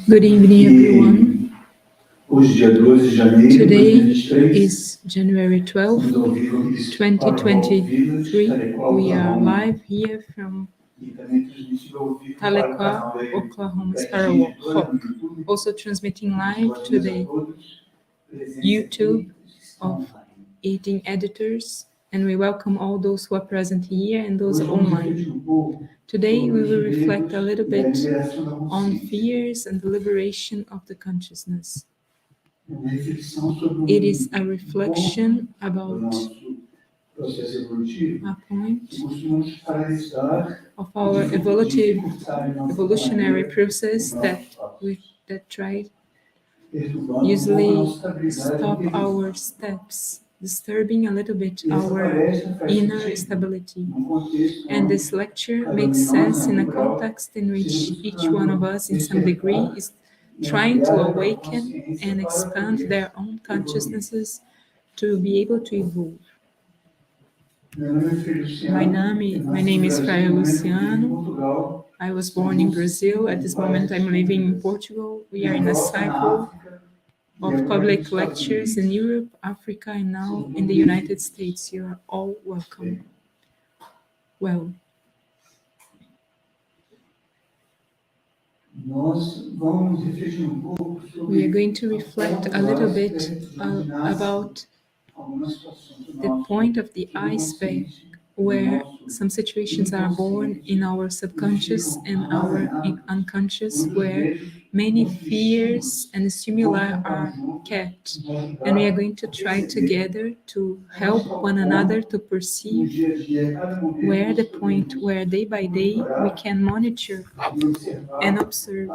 Good evening, everyone. Hoje, dia 12 de janeiro de Today 2023, is January 12th, estamos ao vivo aqui de 2023. Tahlequah, We are Oklahoma. live here from E também transmitindo ao vivo para o Tahlequah, canal da Oklahoma, Irdin Editors no Friar. YouTube. Also transmitting live Boas to noites a the todos, presentes YouTube aqui, os que estão of online. Irdin Editors, and we welcome all those who are present here and those Hoje vamos online. refletir pouco Today we sobre will os reflect a little medos e a bit liberação da on consciência. fears and the liberation of the consciousness. Uma reflexão sobre It is a reflection do about nosso processo evolutivo a point que costumamos paralisar of our evolutionary evolutionary process that try perturbando um pouco a usually nossa estabilidade stop interior. our steps, disturbing a little bit E essa our palestra faz inner sentido stability. num contexto And onde this lecture cada makes um de nós, sense in a natural, context in which seja each one of us, in some degree, is trying to awaken and expand their own consciousnesses to be able to evolve. My name is Friar Luciano. I was born in Brazil. At this moment, I'm living in Portugal. We are in a cycle of public lectures in Europe, Africa, and now in the United States. You are all welcome. Well, we are going to reflect a little bit about the point of the iceberg where some situations are born in our subconscious and our unconscious, where many fears and stimuli are kept. And we are going to try together to help one another to perceive where the point where day by day we can monitor and observe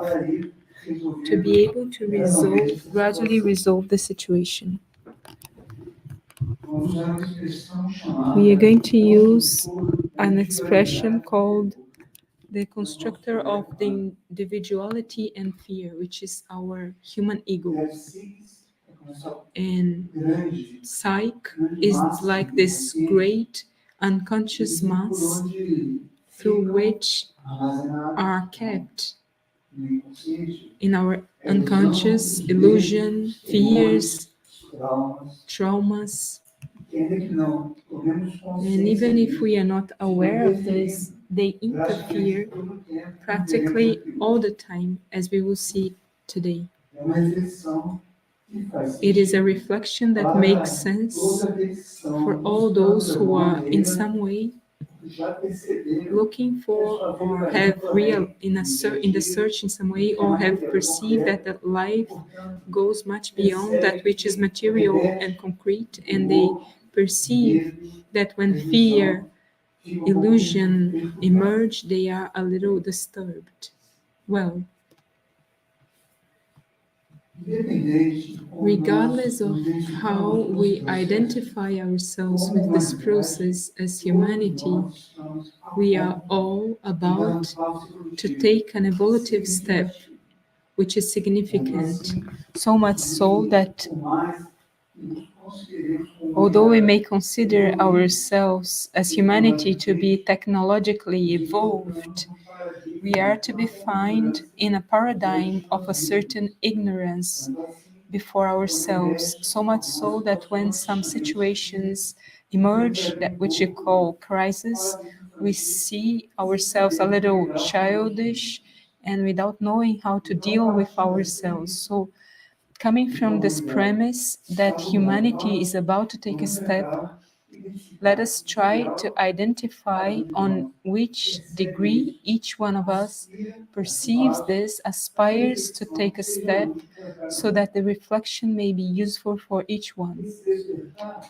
to be able to gradually resolve the situation. We are going to use an expression called the constructor of the individuality and fear, which is our human ego. And psyche is like this great unconscious mass through which are kept in our unconscious illusion, fears, traumas. And even if we are not aware of this, they interfere practically all the time, as we will see today. It is a reflection that makes sense for all those who are in some way looking for or have real in the search in some way, or have perceived that the life goes much beyond that which is material and concrete, and they perceive that when fear, illusion emerge, they are a little disturbed. Well, regardless of how we identify ourselves with this process as humanity, we are all about to take an evolutive step, which is significant. So much so that although we may consider ourselves as humanity to be technologically evolved, we are to be found in a paradigm of a certain ignorance before ourselves, so much so that when some situations emerge that which you call crisis, we see ourselves a little childish and without knowing how to deal with ourselves. So coming from this premise that humanity is about to take a step, let us try to identify on which degree each one of us perceives this, aspires to take a step, so that the reflection may be useful for each one.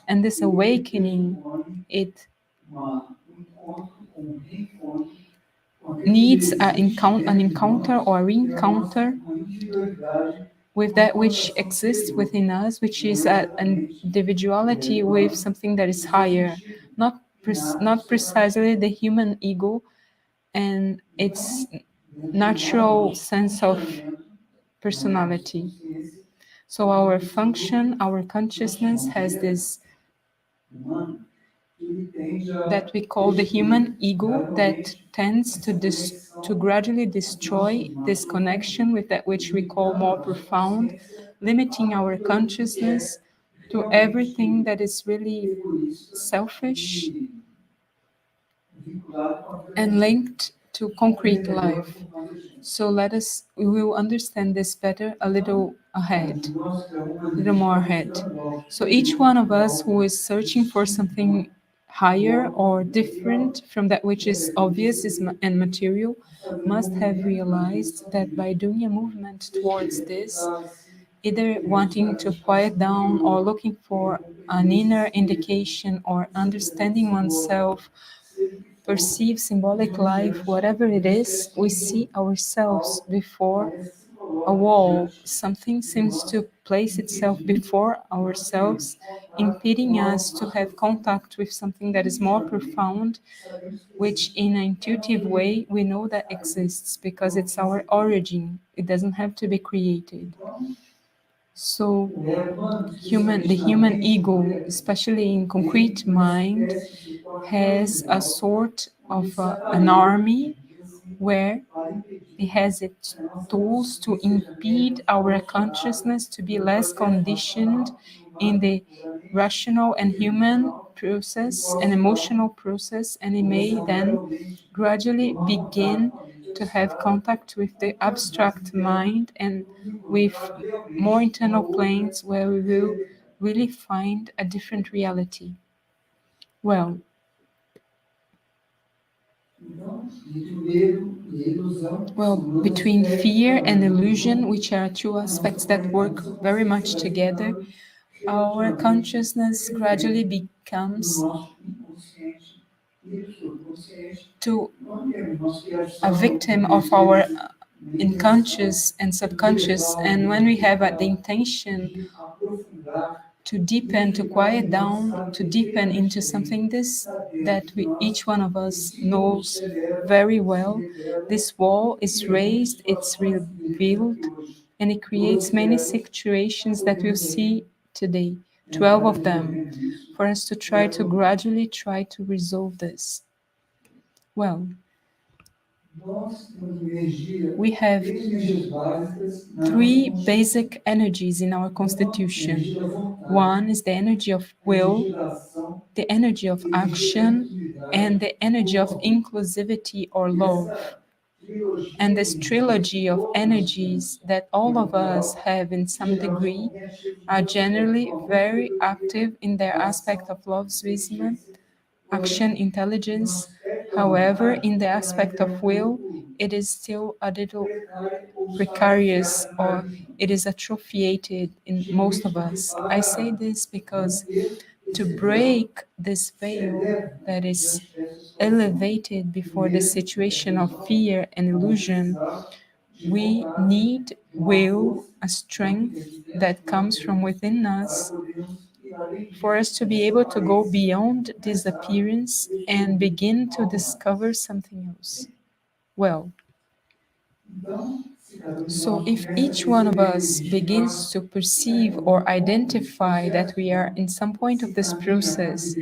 And this awakening, it needs an encounter or a re-encounter with that which exists within us, which is an individuality with something that is higher, not precisely the human ego and its natural sense of personality. So our function, our consciousness has this that we call the human ego that tends to gradually destroy this connection with that which we call more profound, limiting our consciousness to everything that is really selfish and linked to concrete life. So we will understand this better a little more ahead. So each one of us who is searching for something higher or different from that which is obvious and material must have realized that by doing a movement towards this, either wanting to quiet down or looking for an inner indication or understanding oneself, perceive symbolic life, whatever it is, we see ourselves before a wall. Something seems to place itself before ourselves, impeding us to have contact with something that is more profound, which in an intuitive way we know that exists because it's our origin. It doesn't have to be created. So the human ego, especially in concrete mind, has a sort of an army where it has its tools to impede our consciousness to be less conditioned in the rational and human process and emotional process, and it may then gradually begin to have contact with the abstract mind and with more internal planes where we will really find a different reality. Well, between fear and illusion, which are two aspects that work very much together, our consciousness gradually becomes to a victim of our unconscious and subconscious. And when we have the intention to deepen, to quiet down, to deepen into something, this that each one of us knows very well. This wall is raised, it's revealed, and it creates many situations that we'll see today, 12 of them, for us to try to gradually try to resolve this. Well, we have three basic energies in our constitution. One is the energy of will, the energy of action, and the energy of inclusivity or love. And this trilogy of energies that all of us have in some degree are generally very active in their aspect of love, wisdom, action, intelligence. However, in the aspect of will, it is still a little precarious or it is atrophiated in most of us. I say this because to break this veil that is elevated before the situation of fear and illusion, we need will, a strength that comes from within us for us to be able to go beyond this appearance and begin to discover something else. Well, so if each one of us begins to perceive or identify that we are in some point of this process,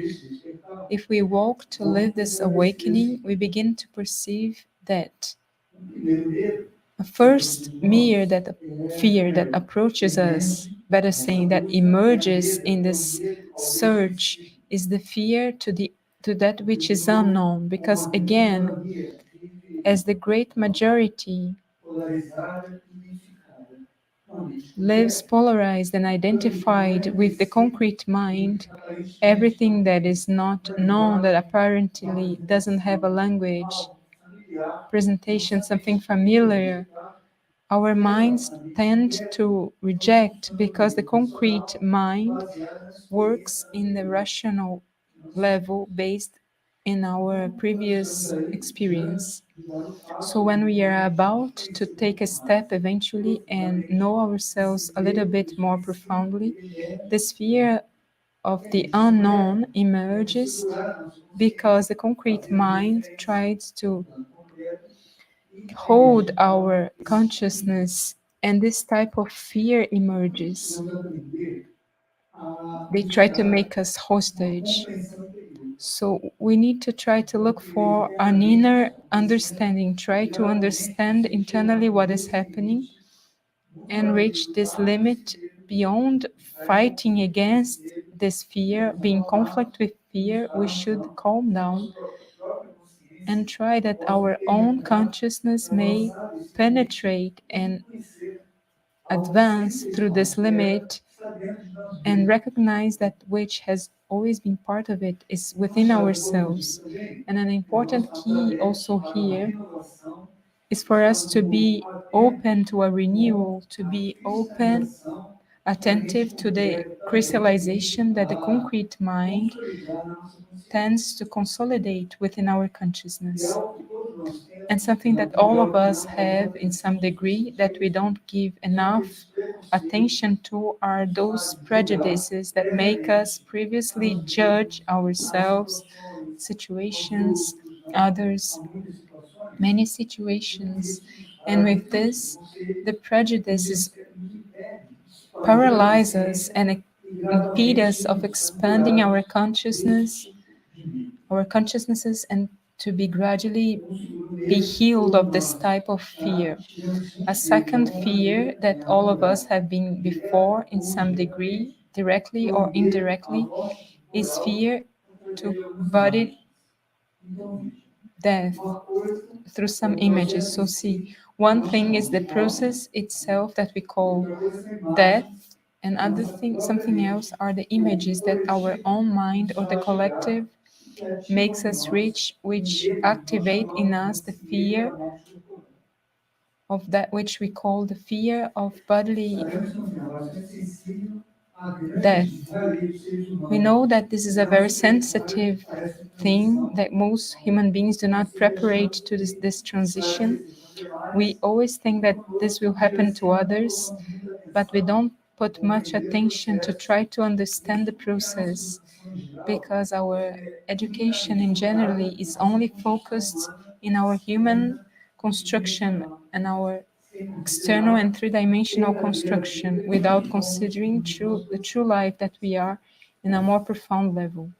if we walk to live this awakening, we begin to perceive that a first fear that approaches us, better saying that emerges in this search, is the fear to that which is unknown. Because again, as the great majority lives polarized and identified with the concrete mind, everything that is not known, that apparently doesn't have a language, presentation, something familiar, our minds tend to reject because the concrete mind works in the rational level based in our previous experience. So when we are about to take a step eventually and know ourselves a little bit more profoundly, this fear of the unknown emerges because the concrete mind tries to hold our consciousness, and this type of fear emerges. They try to make us hostage. So we need to try to look for an inner understanding, try to understand internally what is happening and reach this limit beyond fighting against this fear, being conflict with fear. We should calm down and try that our own consciousness may penetrate and advance through this limit and recognize that which has always been part of it is within ourselves. And an important key also here is for us to be open to a renewal, to be open, attentive to the crystallization that the concrete mind tends to consolidate within our consciousness. And something that all of us have in some degree that we don't give enough attention to are those prejudices that make us previously judge ourselves, situations, others, many situations. And with this, the prejudices paralyze us and impede us of expanding our consciousnesses, and to be gradually be healed of this type of fear. A second fear that all of us have been before in some degree, directly or indirectly, is fear to body death through some images. So see, one thing is the process itself that we call death, and other thing, something else are the images that our own mind or the collective makes us reach, which activate in us the fear of that which we call the fear of bodily death. We know that this is a very sensitive thing that most human beings do not preparate to this transition. We always think that this will happen to others, but we don't put much attention to try to understand the process. because our education in generally is only focused in our human construction and our external and three-dimensional construction without considering the true life that we are in a more profound level.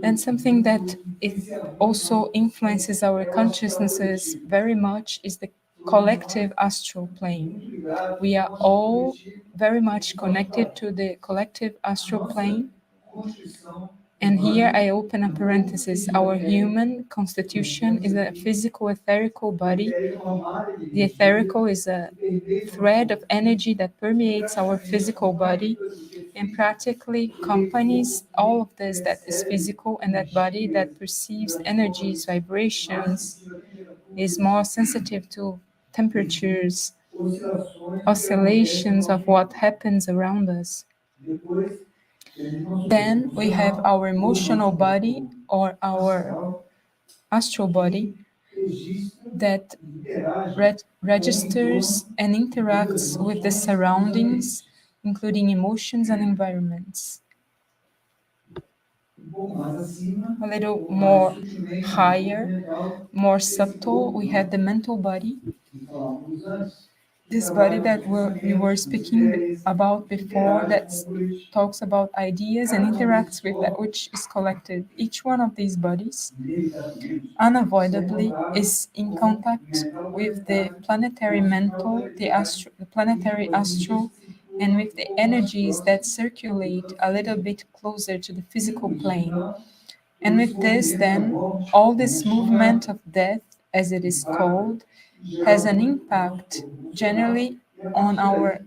And something that it also influences our consciousnesses very much is the collective astral plane. We are all very much connected to the collective astral plane. And here I open a parenthesis. Our human constitution is a physical etherical body. The etherical is a thread of energy that permeates our physical body and practically accompanies all of this that is physical, and that body that perceives energies, vibrations, is more sensitive to temperatures, oscillations of what happens around us. Then we have our emotional body or our astral body that registers and interacts with the surroundings, including emotions and environments. A little more higher, more subtle, we have the mental body. This body that we were speaking about before, that talks about ideas and interacts with that which is collective. Each one of these bodies unavoidably is in contact with the planetary mental, the planetary astral, and with the energies that circulate a little bit closer to the physical plane. And with this, then, all this movement of death, as it is called, has an impact generally on our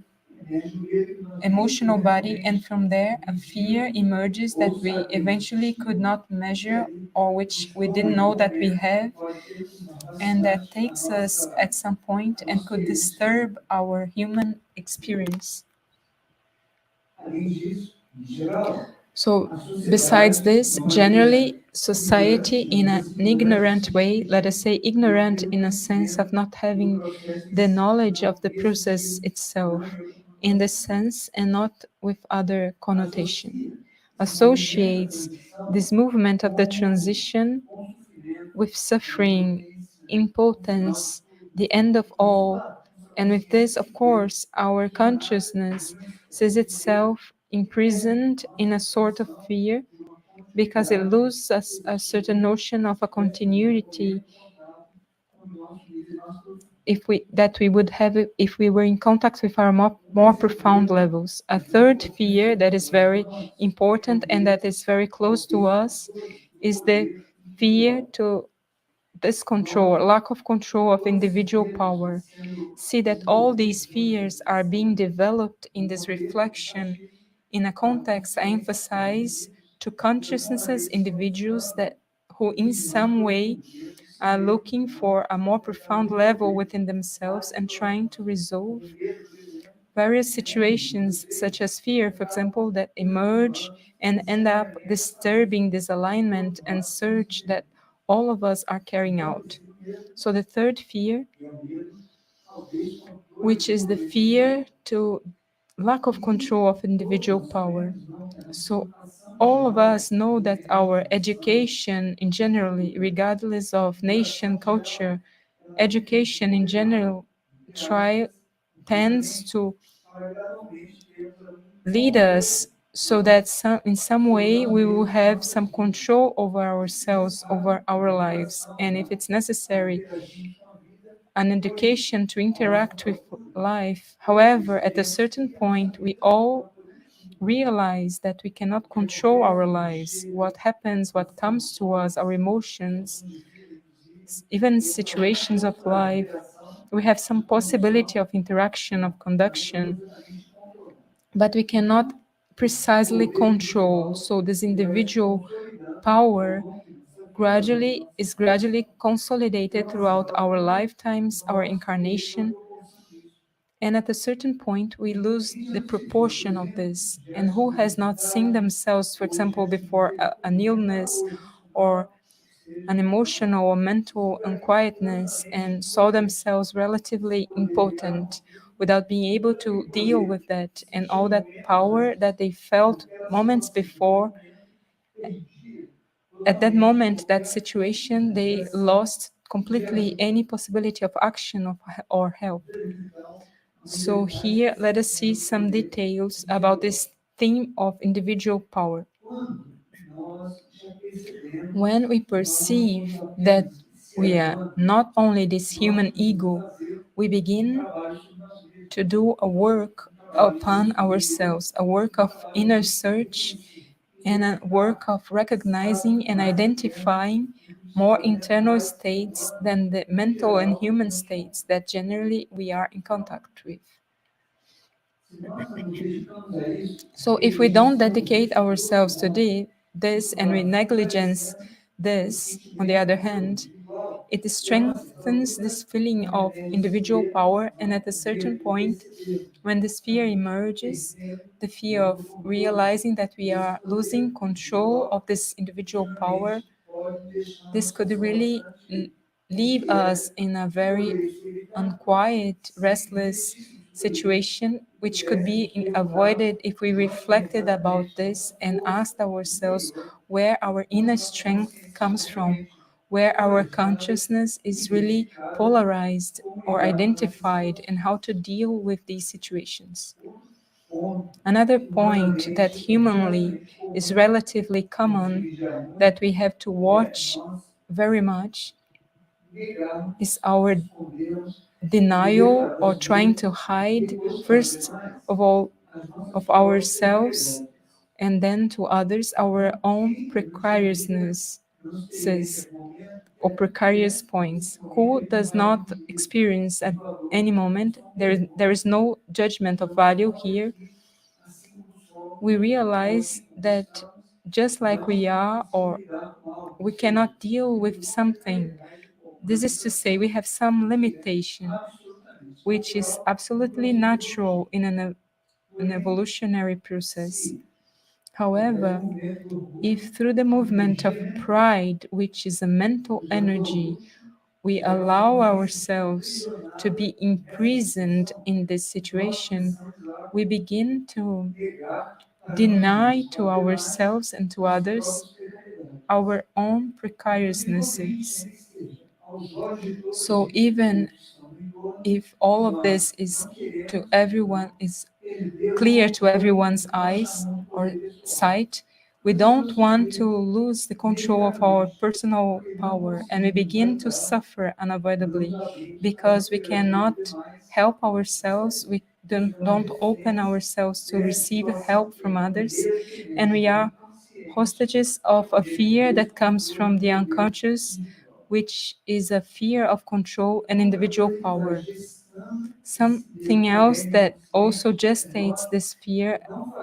emotional body, and from there a fear emerges that we eventually could not measure, or which we didn't know that we have, and that takes us at some point and could disturb our human experience. So, besides this, generally, society in an ignorant way, let us say ignorant in a sense of not having the knowledge of the process itself, in this sense and not with other connotation, associates this movement of the transition with suffering, impotence, the end of all. And with this, of course, our consciousness sees itself imprisoned in a sort of fear because it loses a certain notion of a continuity if we would have it if we were in contact with our more profound levels. A third fear that is very important and that is very close to us is the fear to this control, lack of control of individual power. See that all these fears are being developed in this reflection in a context I emphasize to consciousnesses, individuals that who in some way are looking for a more profound level within themselves and trying to resolve various situations such as fear, for example, that emerge and end up disturbing this alignment and search that all of us are carrying out. So the third fear, which is the fear to lack of control of individual power. So all of us know that our education in generally, regardless of nation, culture, education in general tends to lead us so that in some way we will have some control over ourselves, over our lives, and if it's necessary, an education to interact with life. However, at a certain point, we all realize that we cannot control our lives, what happens, what comes to us, our emotions, even situations of life. We have some possibility of interaction, of conduction, but we cannot precisely control. So this individual power is gradually consolidated throughout our lifetimes, our incarnation. And at a certain point, we lose the proportion of this. And who has not seen themselves, for example, before an illness or an emotional or mental unquietness and saw themselves relatively impotent? without being able to deal with that and all that power that they felt moments before. At that moment, that situation, they lost completely any possibility of action or help. So here, let us see some details about this theme of individual power. When we perceive that we are not only this human ego, we begin to do a work upon ourselves, a work of inner search and a work of recognizing and identifying more internal states than the mental and human states that generally we are in contact with. So if we don't dedicate ourselves to this and we negligence this, on the other hand, it strengthens this feeling of individual power, and at a certain point, when this fear emerges, the fear of realizing that we are losing control of this individual power, this could really leave us in a very unquiet, restless situation, which could be avoided if we reflected about this and asked ourselves where our inner strength comes from, where our consciousness is really polarized or identified, and how to deal with these situations. Another point that humanly is relatively common that we have to watch very much is our denial or trying to hide, first of all, of ourselves and then to others, our own precariousnesses or precarious points. Who does not experience at any moment, there is no judgment of value here. We realize that just like we are, or we cannot deal with something. This is to say, we have some limitation, which is absolutely natural in an evolutionary process. However, if through the movement of pride, which is a mental energy, we allow ourselves to be imprisoned in this situation, we begin to deny to ourselves and to others our own precariousnesses. So even if all of this is to everyone is clear to everyone's eyes or sight, we don't want to lose the control of our personal power, and we begin to suffer unavoidably because we cannot help ourselves, we don't open ourselves to receive help from others, and we are hostages of a fear that comes from the unconscious, which is a fear of control and individual power. Something else that also gestates this fear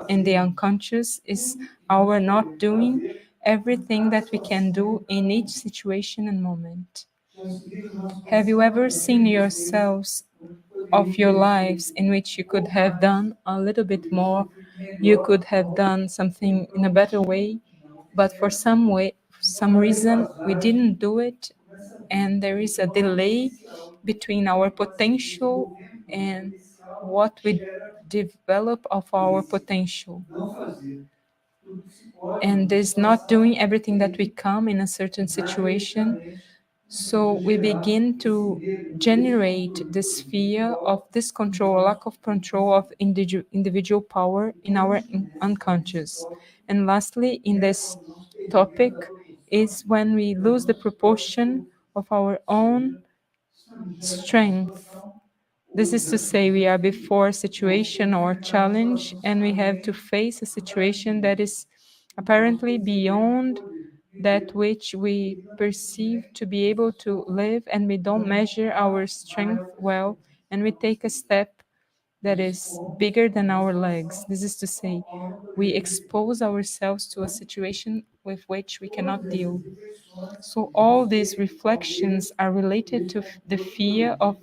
in the unconscious is our not doing everything that we can do in each situation and moment. Have you ever seen yourselves of your lives in which you could have done a little bit more, you could have done something in a better way, but for some reason we didn't do it, and there is a delay between our potential and what we develop of our potential. And there's not doing everything that we come in a certain situation. So we begin to generate this fear of this control, lack of control of individual power in our unconscious. And lastly, in this topic, is when we lose the proportion of our own strength. This is to say, we are before a situation or challenge, and we have to face a situation that is apparently beyond that which we perceive to be able to live, and we don't measure our strength well, and we take a step that is bigger than our legs. This is to say, we expose ourselves to a situation with which we cannot deal. So all these reflections are related to the fear of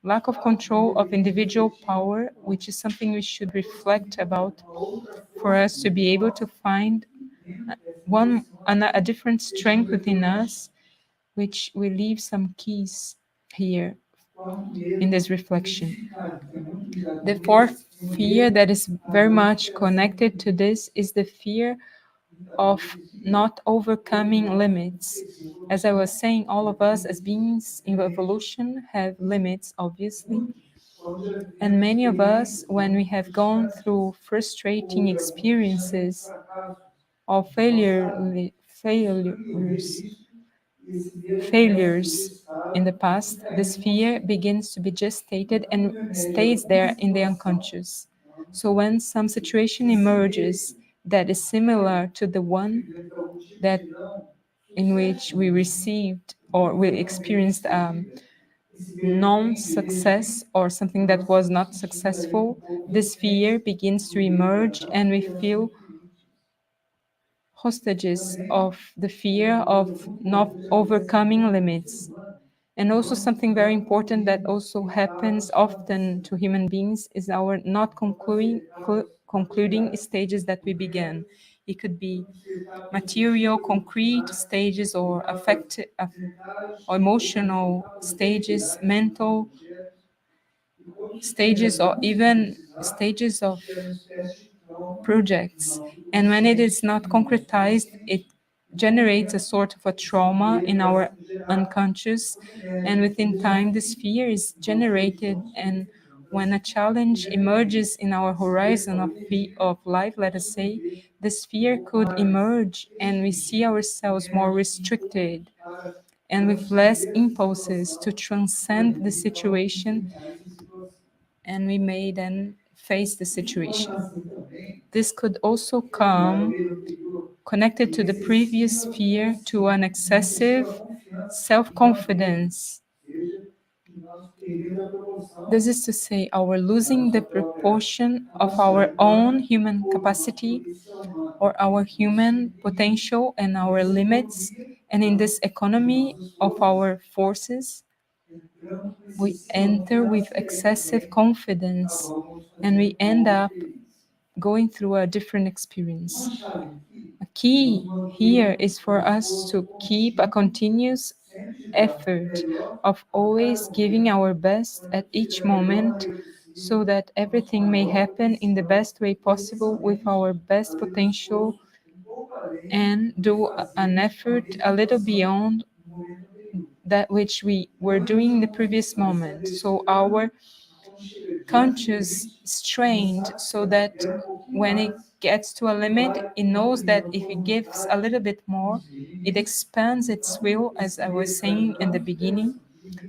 lack of control of individual power, which is something we should reflect about for us to be able to find a different strength within us, which we leave some keys here in this reflection. The fourth fear that is very much connected to this is the fear of not overcoming limits. As I was saying, all of us as beings in evolution have limits, obviously. And many of us, when we have gone through frustrating experiences or failures in the past, this fear begins to be gestated and stays there in the unconscious. So when some situation emerges that is similar to the one that in which we received or we experienced non-success or something that was not successful, this fear begins to emerge and we feel hostages of the fear of not overcoming limits. And also something very important that also happens often to human beings is our not concluding stages that we began. It could be material, concrete stages or affective or emotional stages, mental stages, or even stages of projects. And when it is not concretized, it generates a sort of a trauma in our unconscious. And within time, this fear is generated. And when a challenge emerges in our horizon of life, let us say, this fear could emerge and we see ourselves more restricted and with less impulses to transcend the situation, and we may then face the situation. This could also come connected to the previous fear to an excessive self-confidence. This is to say, our losing the proportion of our own human capacity or our human potential and our limits. And in this economy of our forces, we enter with excessive confidence and we end up going through a different experience. A key here is for us to keep a continuous effort of always giving our best at each moment so that everything may happen in the best way possible with our best potential and do an effort a little beyond that which we were doing in the previous moment. So our conscious strained so that when it gets to a limit, it knows that if it gives a little bit more, it expands its will, as I was saying in the beginning.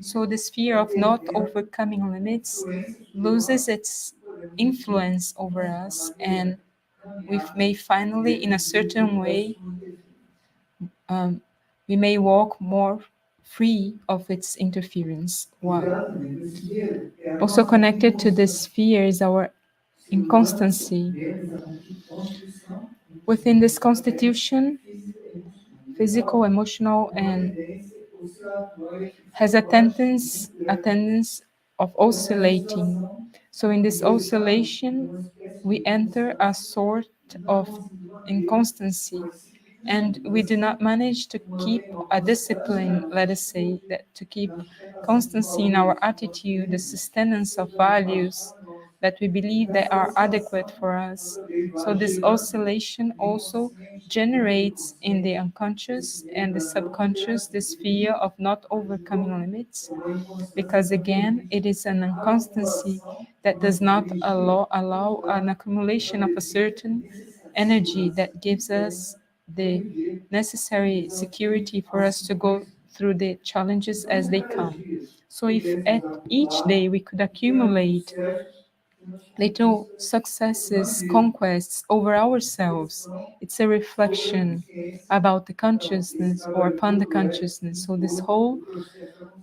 So this fear of not overcoming limits loses its influence over us, and we may finally, in a certain way, we may walk more free of its interference. Wow. Also connected to this fear is our inconstancy. Within this constitution, physical, emotional, and has a tendency of oscillating. So in this oscillation, we enter a sort of inconstancy, and we do not manage to keep a discipline, let us say, that to keep constancy in our attitude, the sustenance of values that we believe that are adequate for us. So this oscillation also generates in the unconscious and the subconscious this fear of not overcoming limits, because again, it is an inconstancy that does not allow an accumulation of a certain energy that gives us the necessary security for us to go through the challenges as they come. So if at each day we could accumulate little successes, conquests over ourselves, it's a reflection about the consciousness or upon the consciousness. So this whole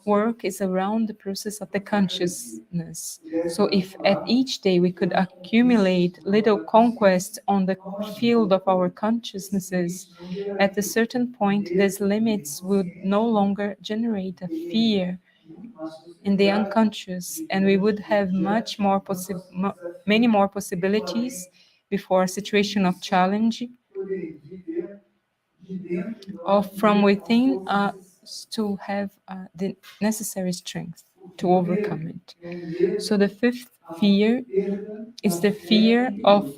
work is around the process of the consciousness. So if at each day we could accumulate little conquests on the field of our consciousnesses, at a certain point these limits would no longer generate a fear in the unconscious, and we would have many more possibilities before a situation of challenge or from within to have the necessary strength. to overcome it. So the fifth fear is the fear of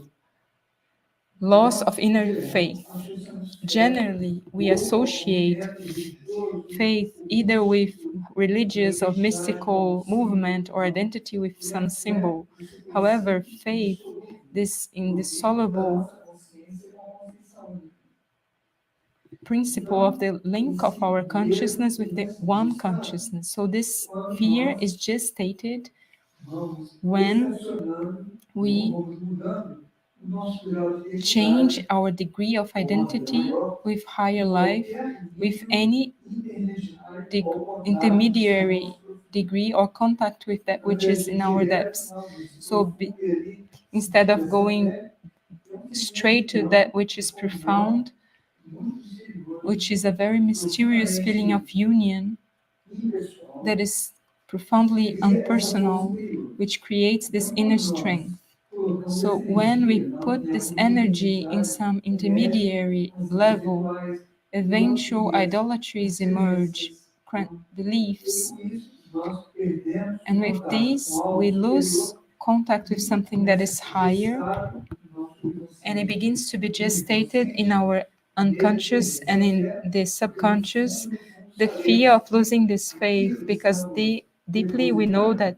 loss of inner faith. Generally, we associate faith either with religious or mystical movement or identity with some symbol. However, faith, this indissoluble principle of the link of our consciousness with the one consciousness. So this fear is gestated when we change our degree of identity with higher life, with any intermediary degree or contact with that which is in our depths. So instead of going straight to that which is profound, which is a very mysterious feeling of union that is profoundly unpersonal, which creates this inner strength. So when we put this energy in some intermediary level, eventual idolatries emerge, beliefs, and with these we lose contact with something that is higher, and it begins to be gestated in our unconscious and in the subconscious, the fear of losing this faith, because deeply we know that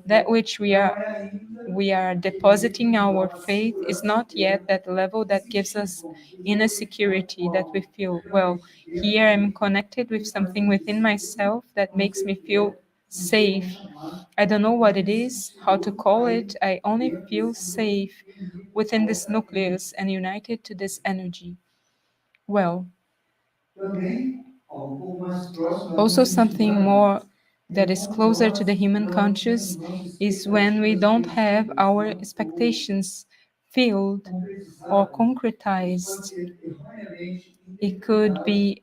that which we are depositing our faith is not yet that level that gives us inner security, that we feel, well, here I'm connected with something within myself that makes me feel safe. I don't know what it is, how to call it. I only feel safe within this nucleus and united to this energy. Well, also something more that is closer to the human conscious is when we don't have our expectations filled or concretized. It could be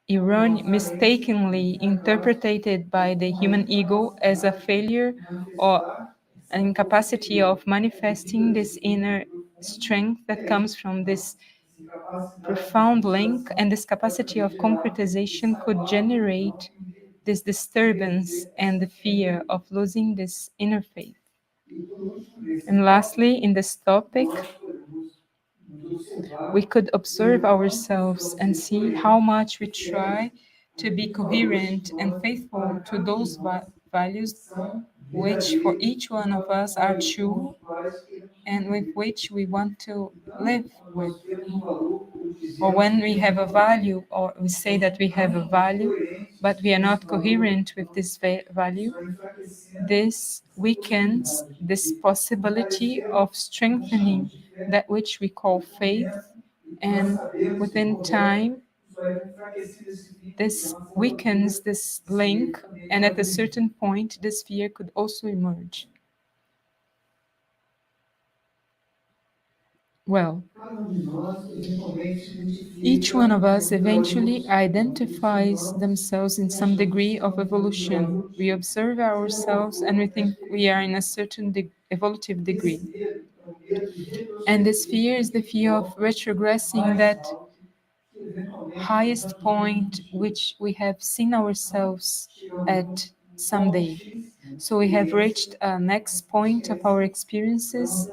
mistakenly interpreted by the human ego as a failure or an incapacity of manifesting this inner strength that comes from this profound link, and this capacity of concretization could generate this disturbance and the fear of losing this inner faith. And lastly, in this topic, we could observe ourselves and see how much we try to be coherent and faithful to those values which for each one of us are true and with which we want to live with. Or when we have a value, or we say that we have a value, but we are not coherent with this value, this weakens this possibility of strengthening that which we call faith, and within time, this weakens this link, and at a certain point, this fear could also emerge. Well, each one of us eventually identifies themselves in some degree of evolution. We observe ourselves and we think we are in a certain evolutive degree. And this fear is the fear of retrogressing that highest point which we have seen ourselves at someday. So we have reached a next point of our experiences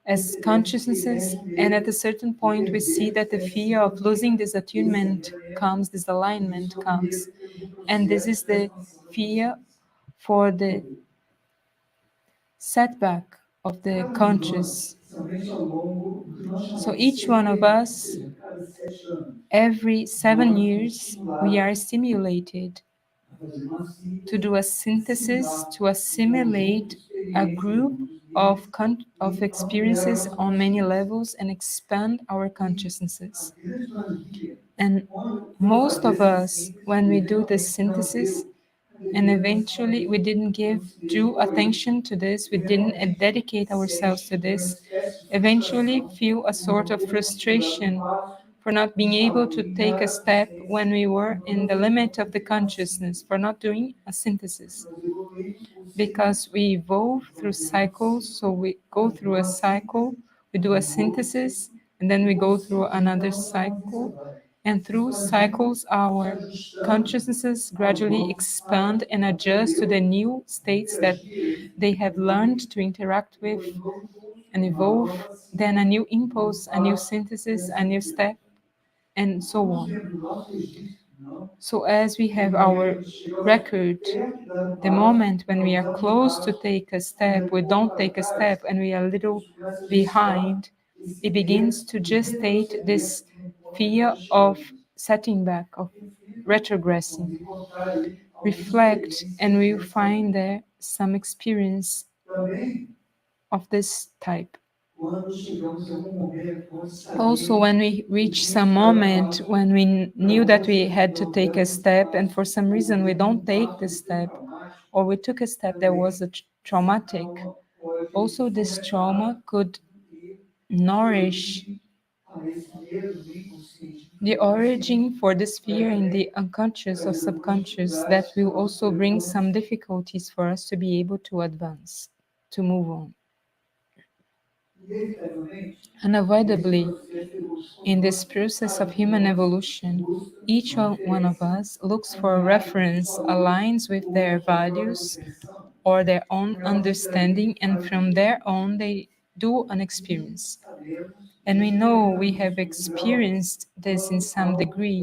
as consciousnesses, and at a certain point we see that the fear of losing this attunement comes, this alignment comes, and this is the fear for the setback of the conscious. So each one of us, every 7 years, we are stimulated to do a synthesis, to assimilate a group of experiences on many levels and expand our consciousnesses. And most of us, when we do this synthesis, and eventually we didn't give due attention to this, we didn't dedicate ourselves to this, eventually feel a sort of frustration for not being able to take a step when we were in the limit of the consciousness, for not doing a synthesis. Because we evolve through cycles, so we go through a cycle, we do a synthesis, and then we go through another cycle, And through cycles, our consciousnesses gradually expand and adjust to the new states that they have learned to interact with and evolve. Then a new impulse, a new synthesis, a new step, and so on. So, as we have our record, the moment when we are close to take a step, we don't take a step, and we are a little behind, it begins to gestate this fear of setting back, of retrogressing. Reflect, and we will find there some experience of this type. Also, when we reach some moment when we knew that we had to take a step, and for some reason we don't take the step, or we took a step that was traumatic, also this trauma could nourish the origin for this fear in the unconscious or subconscious that will also bring some difficulties for us to be able to advance, to move on. Unavoidably, in this process of human evolution, each one of us looks for a reference aligns with their values or their own understanding, and from there on they do an experience. And we know we have experienced this in some degree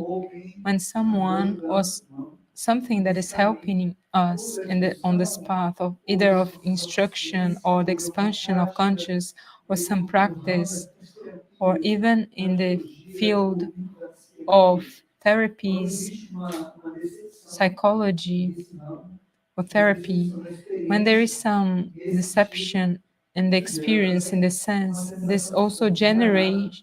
when someone or something that is helping us on this path of either of instruction or the expansion of conscious or some practice, or even in the field of therapies, psychology, or therapy, when there is some deception in the experience, in the sense, this also generates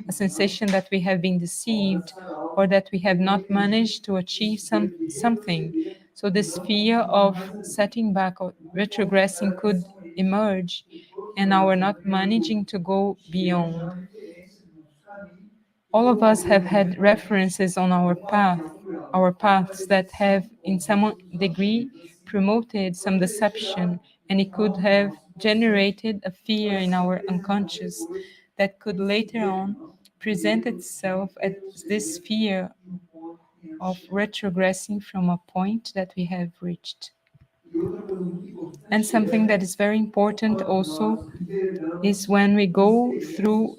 a sensation that we have been deceived or that we have not managed to achieve something. So this fear of setting back or retrogressing could emerge, and our not managing to go beyond. All of us have had references on our paths that have, in some degree, promoted some deception, and it could have generated a fear in our unconscious that could later on present itself as this fear of retrogressing from a point that we have reached. And something that is very important also is when we go through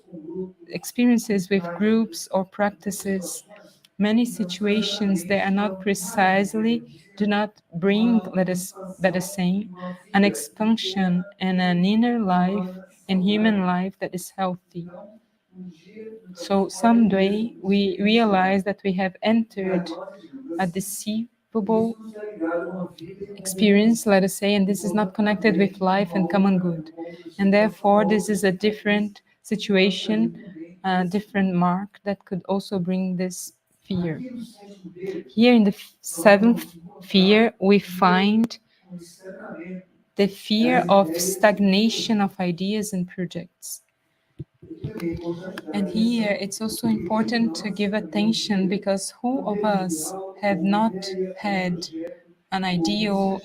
experiences with groups or practices, many situations that are not precisely, do not bring, let us say, an expansion and an inner life and human life that is healthy. So someday we realize that we have entered a deceivable experience, let us say, and this is not connected with life and common good. And therefore, this is a different situation, a different mark that could also bring this fear. Here in the seventh fear, we find the fear of stagnation of ideas and projects. And here it's also important to give attention, because who of us have not had an ideal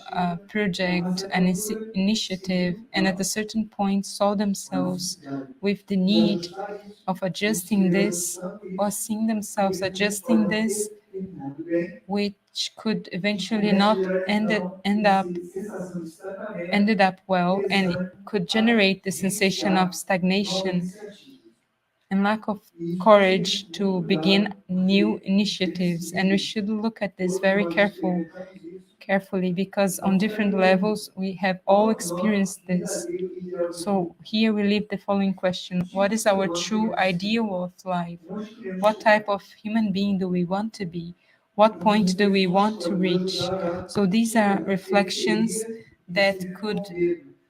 project, an initiative, and at a certain point saw themselves with the need of adjusting this or seeing themselves adjusting this, which could eventually not ended up well, and it could generate the sensation of stagnation and lack of courage to begin new initiatives. And we should look at this very carefully, because on different levels we have all experienced this. So here we leave the following question: what is our true ideal of life? What type of human being do we want to be? What point do we want to reach? So these are reflections that could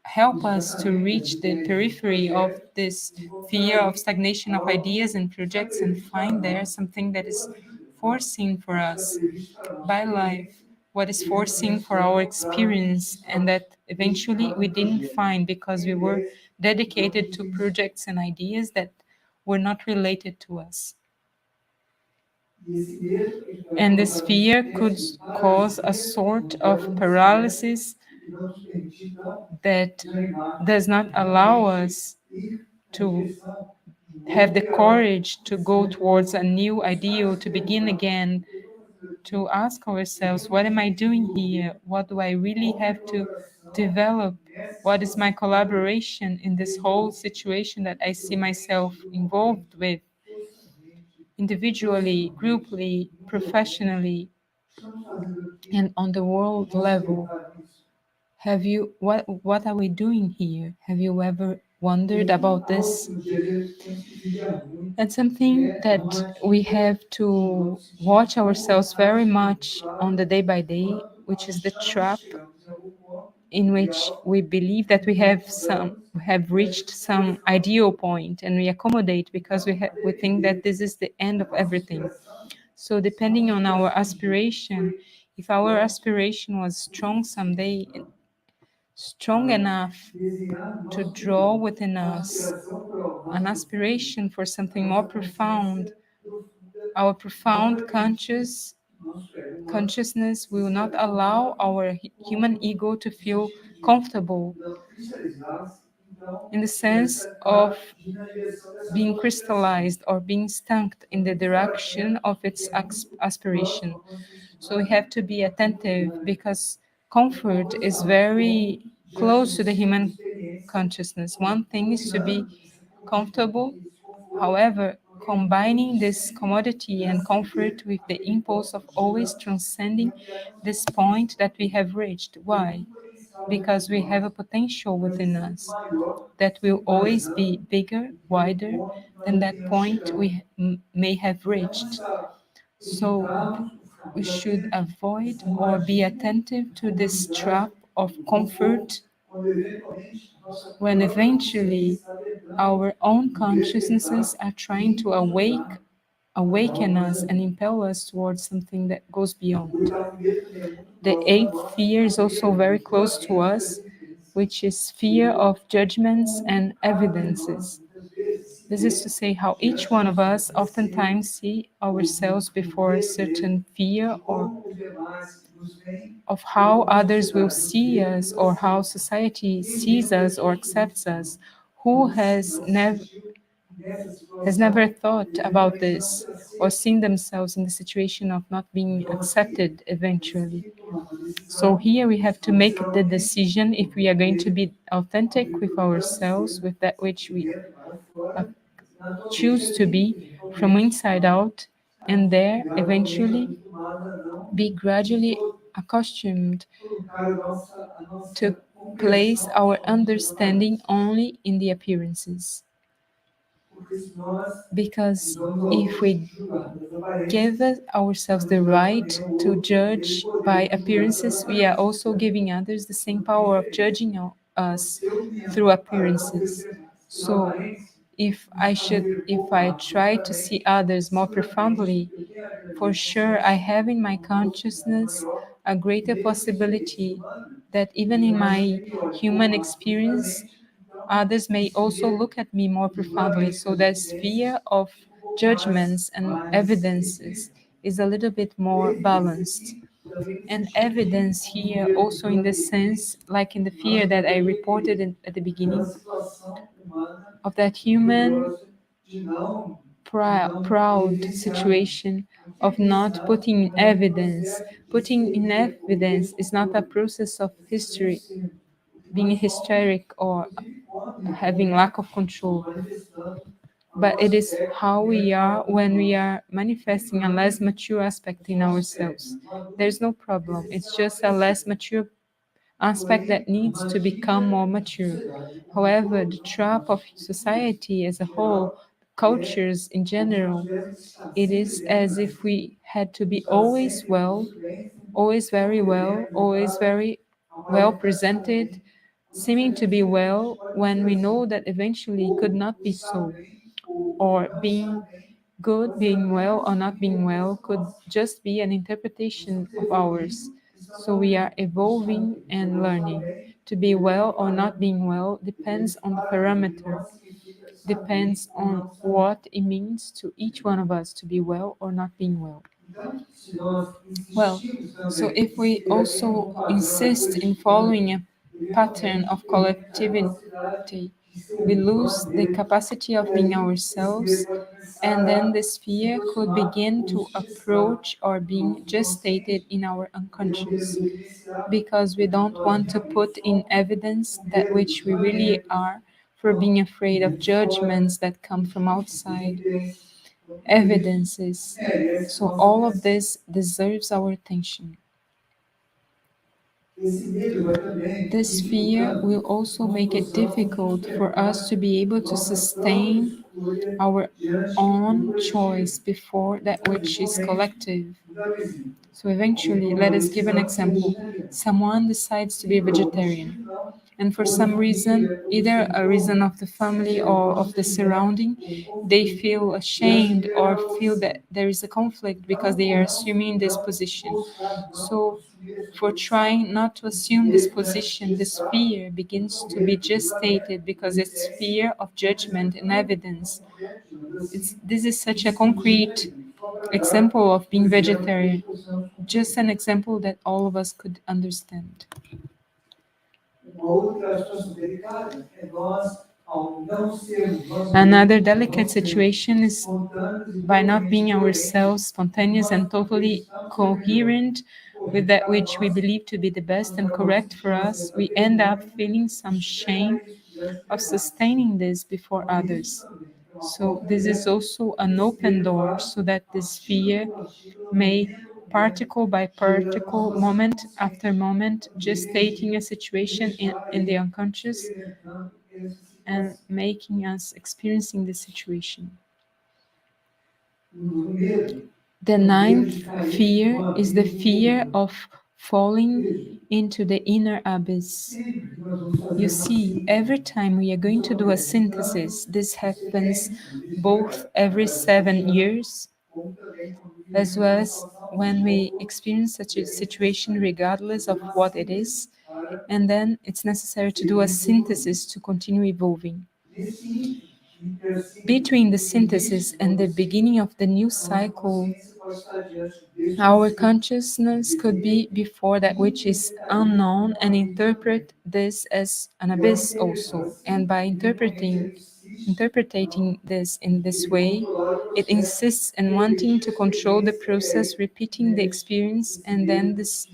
help us to reach the periphery of this fear of stagnation of ideas and projects, and find there something that is forcing for us by life, what is forcing for our experience, and that eventually we didn't find because we were dedicated to projects and ideas that were not related to us. And this fear could cause a sort of paralysis that does not allow us to have the courage to go towards a new ideal, to begin again, to ask ourselves, what am I doing here? What do I really have to develop? What is my collaboration in this whole situation that I see myself involved with, individually, grouply, professionally, and on the world level? What are we doing here? Have you ever wondered about this? And something that we have to watch ourselves very much on the day by day, which is the trap in which we believe that we have reached some ideal point, and we accommodate because we think that this is the end of everything. So depending on our aspiration, if our aspiration was strong someday, strong enough to draw within us an aspiration for something more profound, our profound consciousness will not allow our human ego to feel comfortable in the sense of being crystallized or being stuck in the direction of its aspiration. So we have to be attentive because comfort is very close to the human consciousness. One thing is to be comfortable. However, combining this commodity and comfort with the impulse of always transcending this point that we have reached. Why? Because we have a potential within us that will always be bigger, wider than that point we may have reached. So we should avoid or be attentive to this trap of comfort when eventually our own consciousnesses are trying to awaken us and impel us towards something that goes beyond. The eighth fear is also very close to us, which is fear of judgments and evidences. This is to say how each one of us oftentimes see ourselves before a certain fear or of how others will see us or how society sees us or accepts us. Who has never thought about this or seen themselves in the situation of not being accepted eventually? So here we have to make the decision if we are going to be authentic with ourselves, with that which we uh, choose to be from inside out, and there eventually be gradually accustomed to place our understanding only in the appearances. Because if we give ourselves the right to judge by appearances, we are also giving others the same power of judging us through appearances. So if I try to see others more profoundly, for sure I have in my consciousness a greater possibility that even in my human experience, others may also look at me more profoundly. So the sphere of judgments and evidences is a little bit more balanced. And evidence here also in the sense, like in the fear that I reported at the beginning, of that human proud situation of not putting in evidence. Putting in evidence is not a process of history, being hysteric or having lack of control, but it is how we are when we are manifesting a less mature aspect in ourselves. There's no problem, it's just a less mature aspect that needs to become more mature. However, the trap of society as a whole, cultures in general, it is as if we had to be always well, always very well, always very well presented, seeming to be well when we know that eventually it could not be so, or being good, being well, or not being well could just be an interpretation of ours. So we are evolving and learning. To be well or not being well depends on the parameter, depends on what it means to each one of us to be well or not being well. Well, so if we also insist in following a pattern of collectivity we lose the capacity of being ourselves, and then this fear could begin to approach or being gestated in our unconscious because we don't want to put in evidence that which we really are for being afraid of judgments that come from outside, evidences. So all of this deserves our attention. This fear will also make it difficult for us to be able to sustain our own choice before that which is collective. So eventually, let us give an example. Someone decides to be a vegetarian, and for some reason, either a reason of the family or of the surrounding, they feel ashamed or feel that there is a conflict because they are assuming this position. So for trying not to assume this position, this fear begins to be gestated because it's fear of judgment and evidence. This is such a concrete example of being vegetarian, just an example that all of us could understand. Another delicate situation is by not being ourselves, spontaneous and totally coherent with that which we believe to be the best and correct for us, we end up feeling some shame of sustaining this before others. So this is also an open door so that this fear may particle by particle, moment after moment, gestating a situation in the unconscious and making us experiencing the situation. The ninth fear is the fear of falling into the inner abyss. You see, every time we are going to do a synthesis, this happens both every 7 years, as well as when we experience such a situation, regardless of what it is, and then it's necessary to do a synthesis to continue evolving. Between the synthesis and the beginning of the new cycle, our consciousness could be before that which is unknown and interpret this as an abyss also. And by interpreting this in this way, it insists in wanting to control the process, repeating the experience, and then this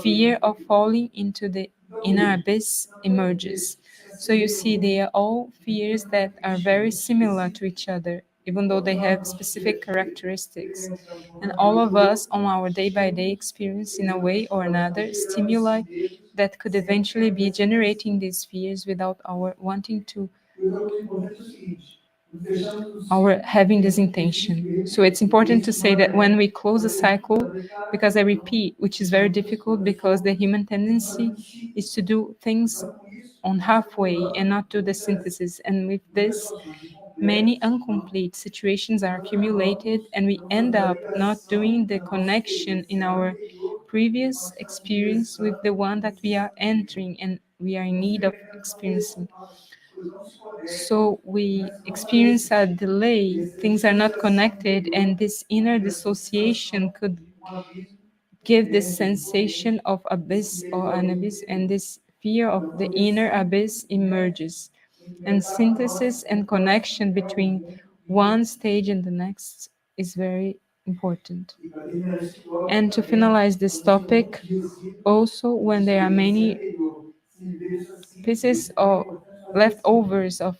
fear of falling into the inner abyss emerges. So you see, they are all fears that are very similar to each other, even though they have specific characteristics. And all of us, on our day by day experience, in a way or another, stimuli that could eventually be generating these fears without our wanting to, our having this intention. So it's important to say that when we close a cycle, because I repeat, which is very difficult because the human tendency is to do things on halfway and not do the synthesis. And with this, many incomplete situations are accumulated, and we end up not doing the connection in our previous experience with the one that we are entering and we are in need of experiencing. So we experience a delay, things are not connected, and this inner dissociation could give this sensation of abyss or an abyss, and this fear of the inner abyss emerges. And synthesis and connection between one stage and the next is very important. And to finalize this topic, also when there are many pieces or leftovers of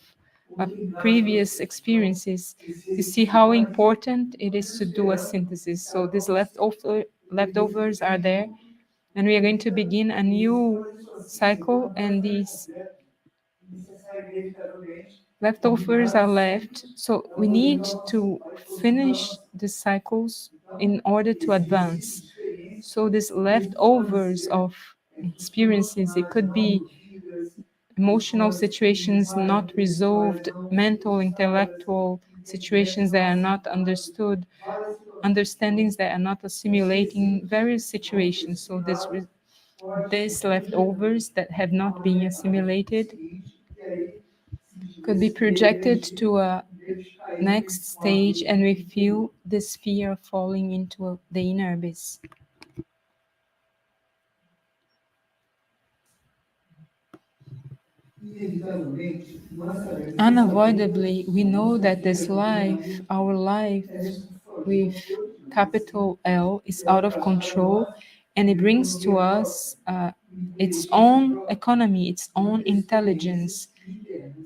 previous experiences, you see how important it is to do a synthesis. So these leftovers are there, and we are going to begin a new cycle, and these leftovers are left. So we need to finish the cycles in order to advance. So these leftovers of experiences, it could be emotional situations not resolved, mental, intellectual situations that are not understood, understandings that are not assimilating, various situations. So these leftovers that have not been assimilated could be projected to a next stage, and we feel this fear of falling into the inner abyss. inevitavelmente, nossa existência Unavoidably, we know that this life, our life with capital L, is out of control, and it brings to us its own economy, its own intelligence,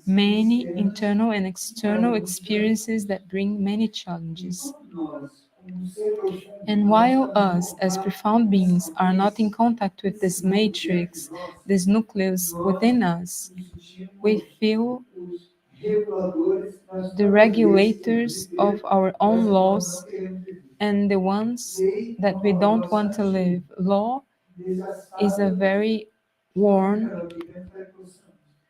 many internal and external experiences that bring many challenges. nós, como ser profundo, And while us, as profound beings, are not in contact with this matrix, this nucleus within us, nos we sentimos feel os reguladores das the próprias leis que queremos regulators of viver, our own dessa forma laws não queremos viver. and the ones Lei é that uma we palavra don't want to bastante live. Law is a desgastada, very que não aplica worn na vida, para que possamos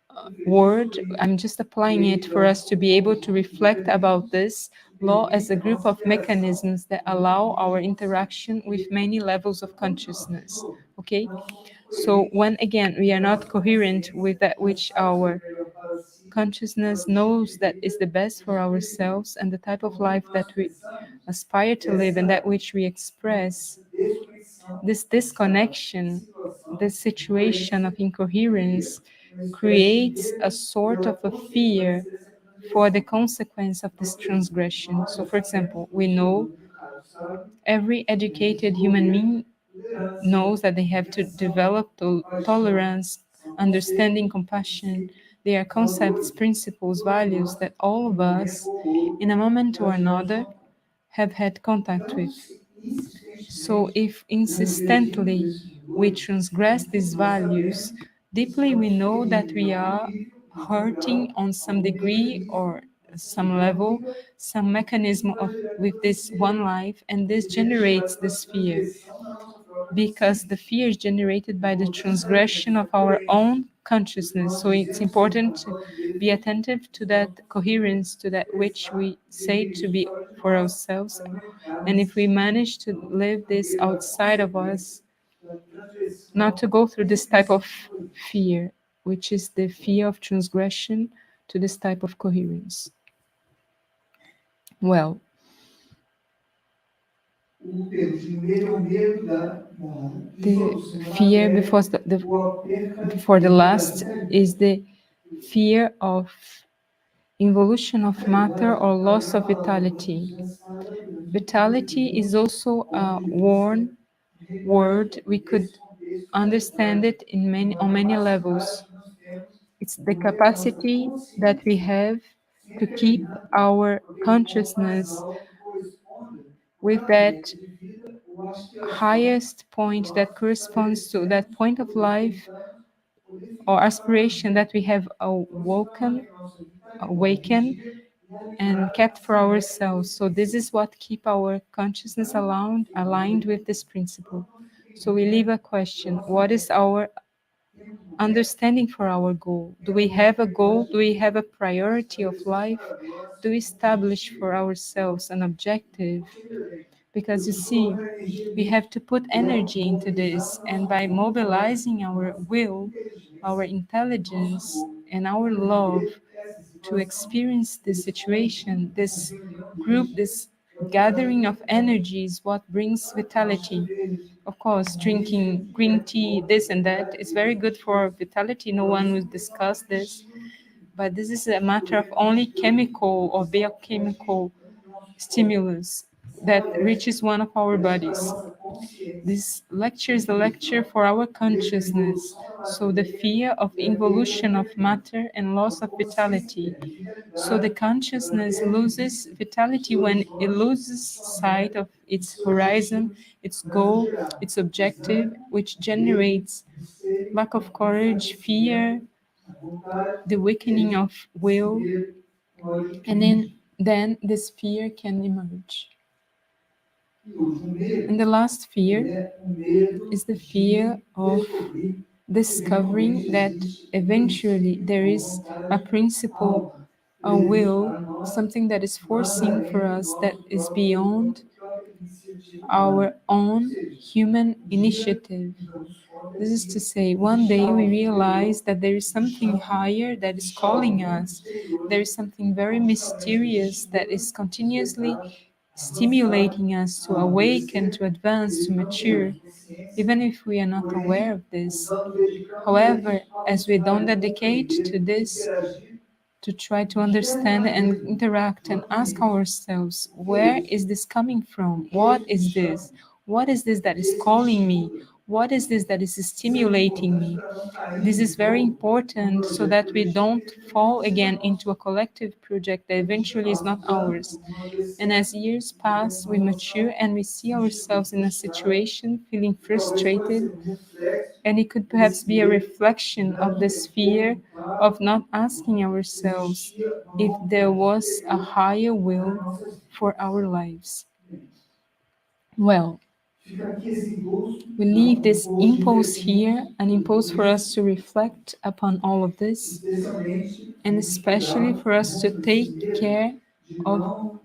refletir word. sobre I'm isso. just applying Lei it é for um us to be able to conjunto de reflect about mecanismos this que law as a permite a group nossa of interação mechanisms that com allow outros our níveis interaction with many levels of quando nós consciousness. Okay? não somos So coerentes when again we are com a not nossa coherent consciência, with that não which sabe o que our é melhor para si, para consciousness o tipo knows de that is vida the best que for a gente quer viver. ourselves and the type of Então, quando life nós that we pensamos, aspire to live and that essa which we express, desconexão, this essa disconnection, situação this de situation incoerência of incoherence cria uma espécie de creates a medo sort pela of a fear consequência dessa for the transgressão. consequence of this transgression. Nós So, já for example, sabemos, we know Luciano, no caso, sabe every que a gente educated human desenvolver being tolerância, knows that they have to compreensão, develop compaixão, tolerance, são understanding, conceitos, compassion. princípios, They are concepts, valores principles, que todos values nós, that all em of um momento us, ou outro, in a moment or já tivemos another, contato. have had contact Então, with. So, insistentemente, if transgredimos insistently esses we valores, transgress então these nós values, sabemos que deeply we estamos know that ferindo em we algum are nível, em algum hurting grau, on some algum degree mecanismo or dessa some região level, viva some mechanism que vai of gerar with this one desafio, life, and this que vai gerar generates essa this fear transgressão na nossa própria because the consciência. fear is generated by the Então, essa, transgression essa of our coerência own do que consciousness. nós So it's dizemos ser important para to nós be mesmos, attentive to os that nossos coherence, to that which expressar, we say viver to isso be fora de for nós, ourselves. para não entrar And if nesse we ciclo, manage to não, live this porque a outside of us, consequência da not to transgressão go through this desse type of princípio político. fear, which is the fear of transgression, to this type of coherence. Well, O penúltimo medo é o medo da the dissolução da fear matéria ou a before the perca da last is vitalidade. the fear of involution of matter or loss of vitality. Vitality is also a worn word. We could understand it in many on many levels. It's the capacity that we have to keep our consciousness with that highest point that corresponds to that point of life or aspiration that we have awakened and kept for ourselves. So this is what keep our consciousness aligned with this principle. So we leave a question: what is our understanding for our goal? Do we have a goal? Do we have a priority of life? Do we establish for ourselves an objective? Because you see, we have to put energy into this, and by mobilizing our will, our intelligence, and our love to experience this situation, this group, this gathering of energy is what brings vitality. Of course, drinking green tea, this and that, is very good for vitality. No one will discuss this. But this is a matter of only chemical or biochemical stimulus that reaches one of our bodies. This lecture is the lecture for our consciousness. So the fear of involution of matter and loss of vitality. So the consciousness loses vitality when it loses sight of its horizon, its goal, its objective, which generates lack of courage, fear, the weakening of will, and then this fear can emerge. And the last fear is the fear of discovering that eventually there is a principle, a will, something that is foreseen for us that is beyond our own human initiative. This is to say, one day we realize that there is something higher that is calling us. There is something very mysterious that is continuously stimulating us to awaken, to advance, to mature, even if we are not aware of this. However, as we don't dedicate to this, to try to understand and interact and ask ourselves, where is this coming from? What is this? What is this that is calling me? What is this that is stimulating me? This is very important so that we don't fall again into a collective project that eventually is not ours. And as years pass, we mature and we see ourselves in a situation feeling frustrated, and it could perhaps be a reflection of this fear of not asking ourselves if there was a higher will for our lives. Well, we leave this impulse here, an impulse for us to reflect upon all of this, and especially for us to of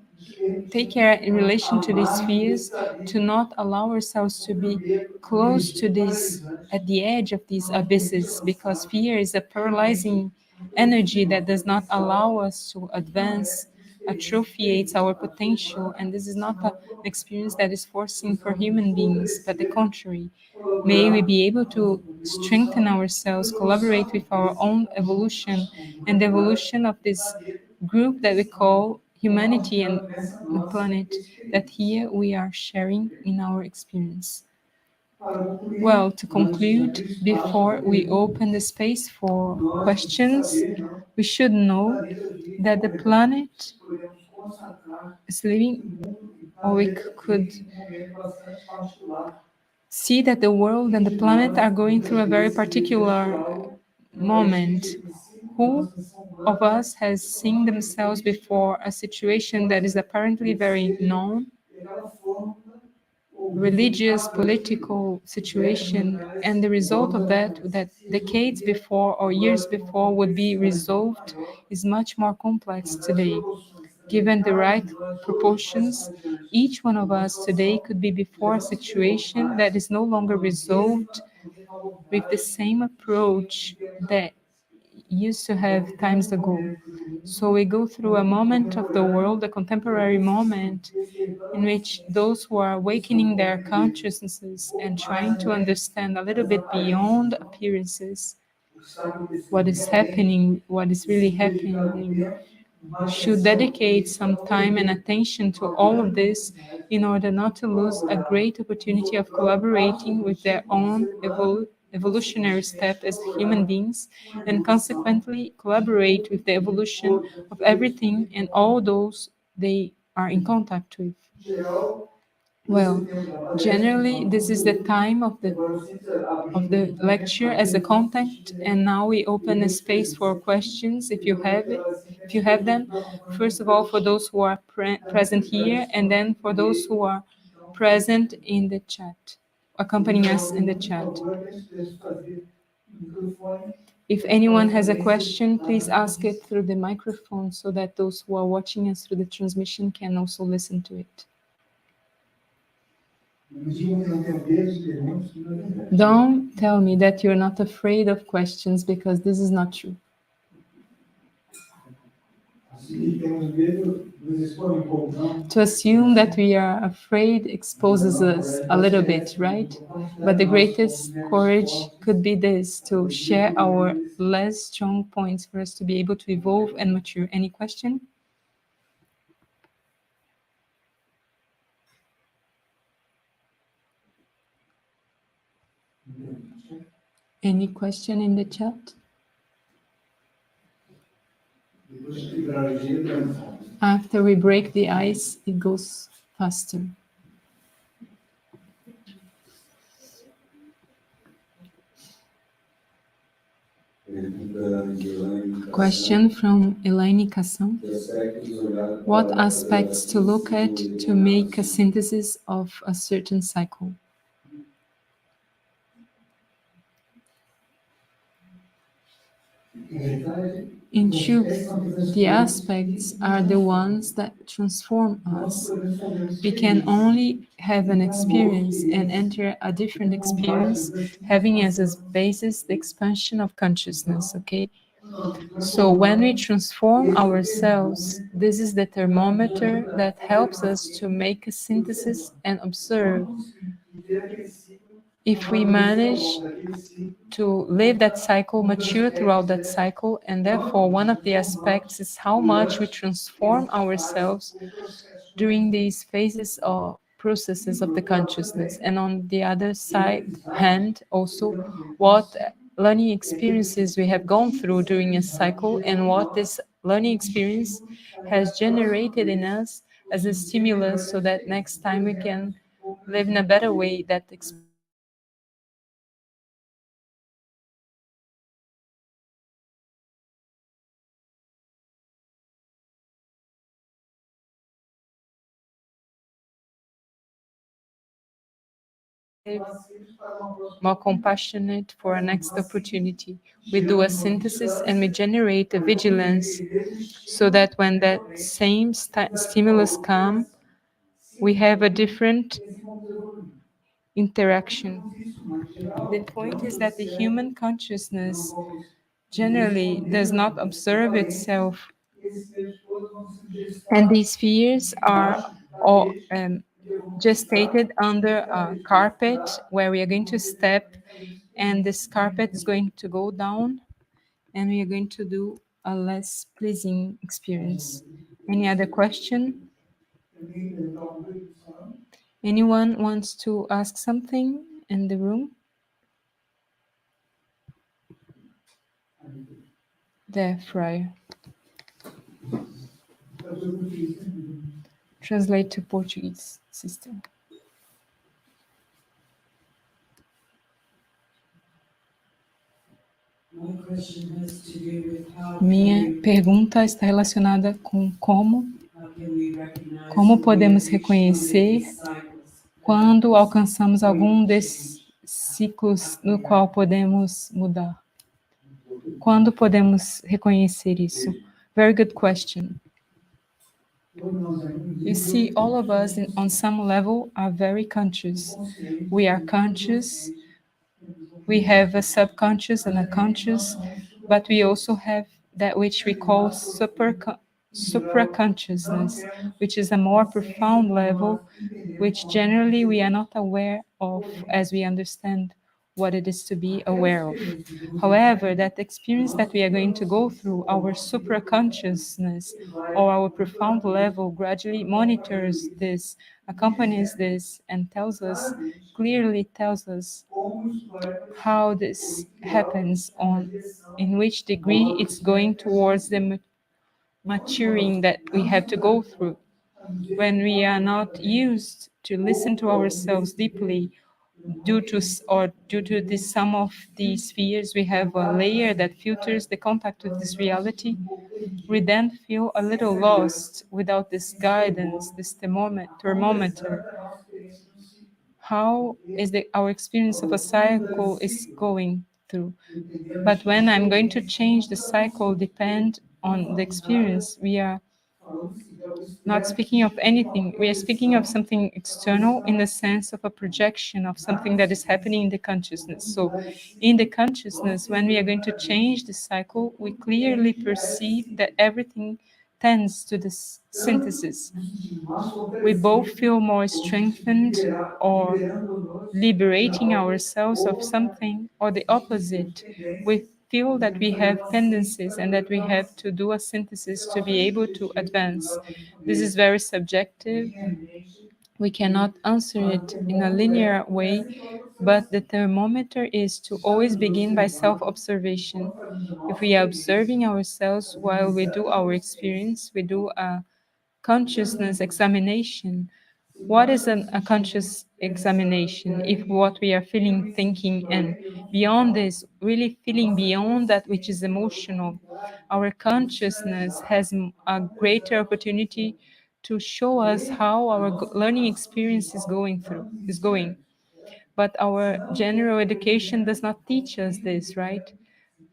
take care in relation to these fears, to not allow ourselves to be close to these, at the edge of these abysses, because fear is a paralyzing energy that does not allow us to advance, atrophiates our potential, and this is not an experience that is forcing for human beings, but the contrary. May we be able to strengthen ourselves, collaborate with our own evolution and the evolution of this group that we call humanity and the planet, that here we are sharing in our experience. Well, to conclude, before we open the space for questions, we should know that the planet is living, or we could see that the world and the planet are going through a very particular moment. Who of us has seen themselves before a situation that is apparently very known, religious, political situation, and the result of that, that decades before or years before would be resolved, is much more complex today. Given the right proportions, each one of us today could be before a situation that is no longer resolved with the same approach that used to have times ago. So we go through a moment of the world, a contemporary moment, in which those who are awakening their consciousnesses and trying to understand a little bit beyond appearances what is happening, what is really happening, should dedicate some time and attention to all of this in order not to lose a great opportunity of collaborating with their own evolutionary step as human beings, and consequently collaborate with the evolution of everything and all those they are in contact with. Well, generally, this is the time of the lecture as a content, and now we open a space for questions if you have it, if you have them. First of all, for those who are present here, and then for those who are present in the chat, accompanying us in the chat. If anyone has a question, please ask it through the microphone so that those who are watching us through the transmission can also listen to it. Don't tell me that you're not afraid of questions, because this is not true. To assume that we are afraid exposes us a little bit, right? But the greatest courage could be this, to share our less strong points for us to be able to evolve and mature. Any question? Any question in the chat? After we break the ice, it goes faster. Question from Elaine Casson. What aspects to look at to make a synthesis of a certain cycle? In truth, the aspects are the ones that transform us. We can only have an experience and enter a different experience, having as a basis the expansion of consciousness, okay? So when we transform ourselves, this is the thermometer that helps us to make a synthesis and observe if we manage to live that cycle, mature throughout that cycle, and therefore one of the aspects is how much we transform ourselves during these phases or processes of the consciousness. And on the other side hand, also what learning experiences we have gone through during a cycle and what this learning experience has generated in us as a stimulus so that next time we can live in a better way that more compassionate for a next opportunity. We do a synthesis and we generate a vigilance so that when that same stimulus comes, we have a different interaction. The point is that the human consciousness generally does not observe itself, and these fears are all, gestated under a carpet where we are going to step, and this carpet is going to go down, and we are going to do a less pleasing experience. Any other question? Anyone wants to ask something in the room? There, Friar. Translate to Portuguese, sister. Minha pergunta está relacionada com como podemos reconhecer quando alcançamos algum desses ciclos no qual podemos mudar. Quando podemos reconhecer isso? Very good question. You see, all of us on some level are very conscious. We are conscious, we have a subconscious and a conscious, but we also have that which we call supraconsciousness, which is a more profound level, which generally we are not aware of as we understand what it is to be aware of. However, that experience that we are going to go through, our supraconsciousness or our profound level gradually monitors this, accompanies this, and clearly tells us how this happens, in which degree it's going towards the maturing that we have to go through. When we are not used to listen to ourselves deeply, due to the sum of these fears, we have a layer that filters the contact with this reality. We then feel a little lost without this guidance, this thermometer. How is our experience of a cycle is going through? But when I'm going to change the cycle, depend on the experience. We are not speaking of anything. We are speaking of something external in the sense of a projection of something that is happening in the consciousness. So, in the consciousness, when we are going to change the cycle, we clearly perceive that everything tends to this synthesis. We both feel more strengthened or liberating ourselves of something, or the opposite. We feel that we have tendencies and that we have to do a synthesis to be able to advance. This is very subjective. We cannot answer it in a linear way, but the thermometer is to always begin by self observation. If we are observing ourselves while we do our experience, we do a consciousness examination. What is a conscious examination? If what we are feeling, thinking, and beyond this, really feeling beyond that which is emotional, our consciousness has a greater opportunity to show us how our learning experience is going. But our general education does not teach us this, right?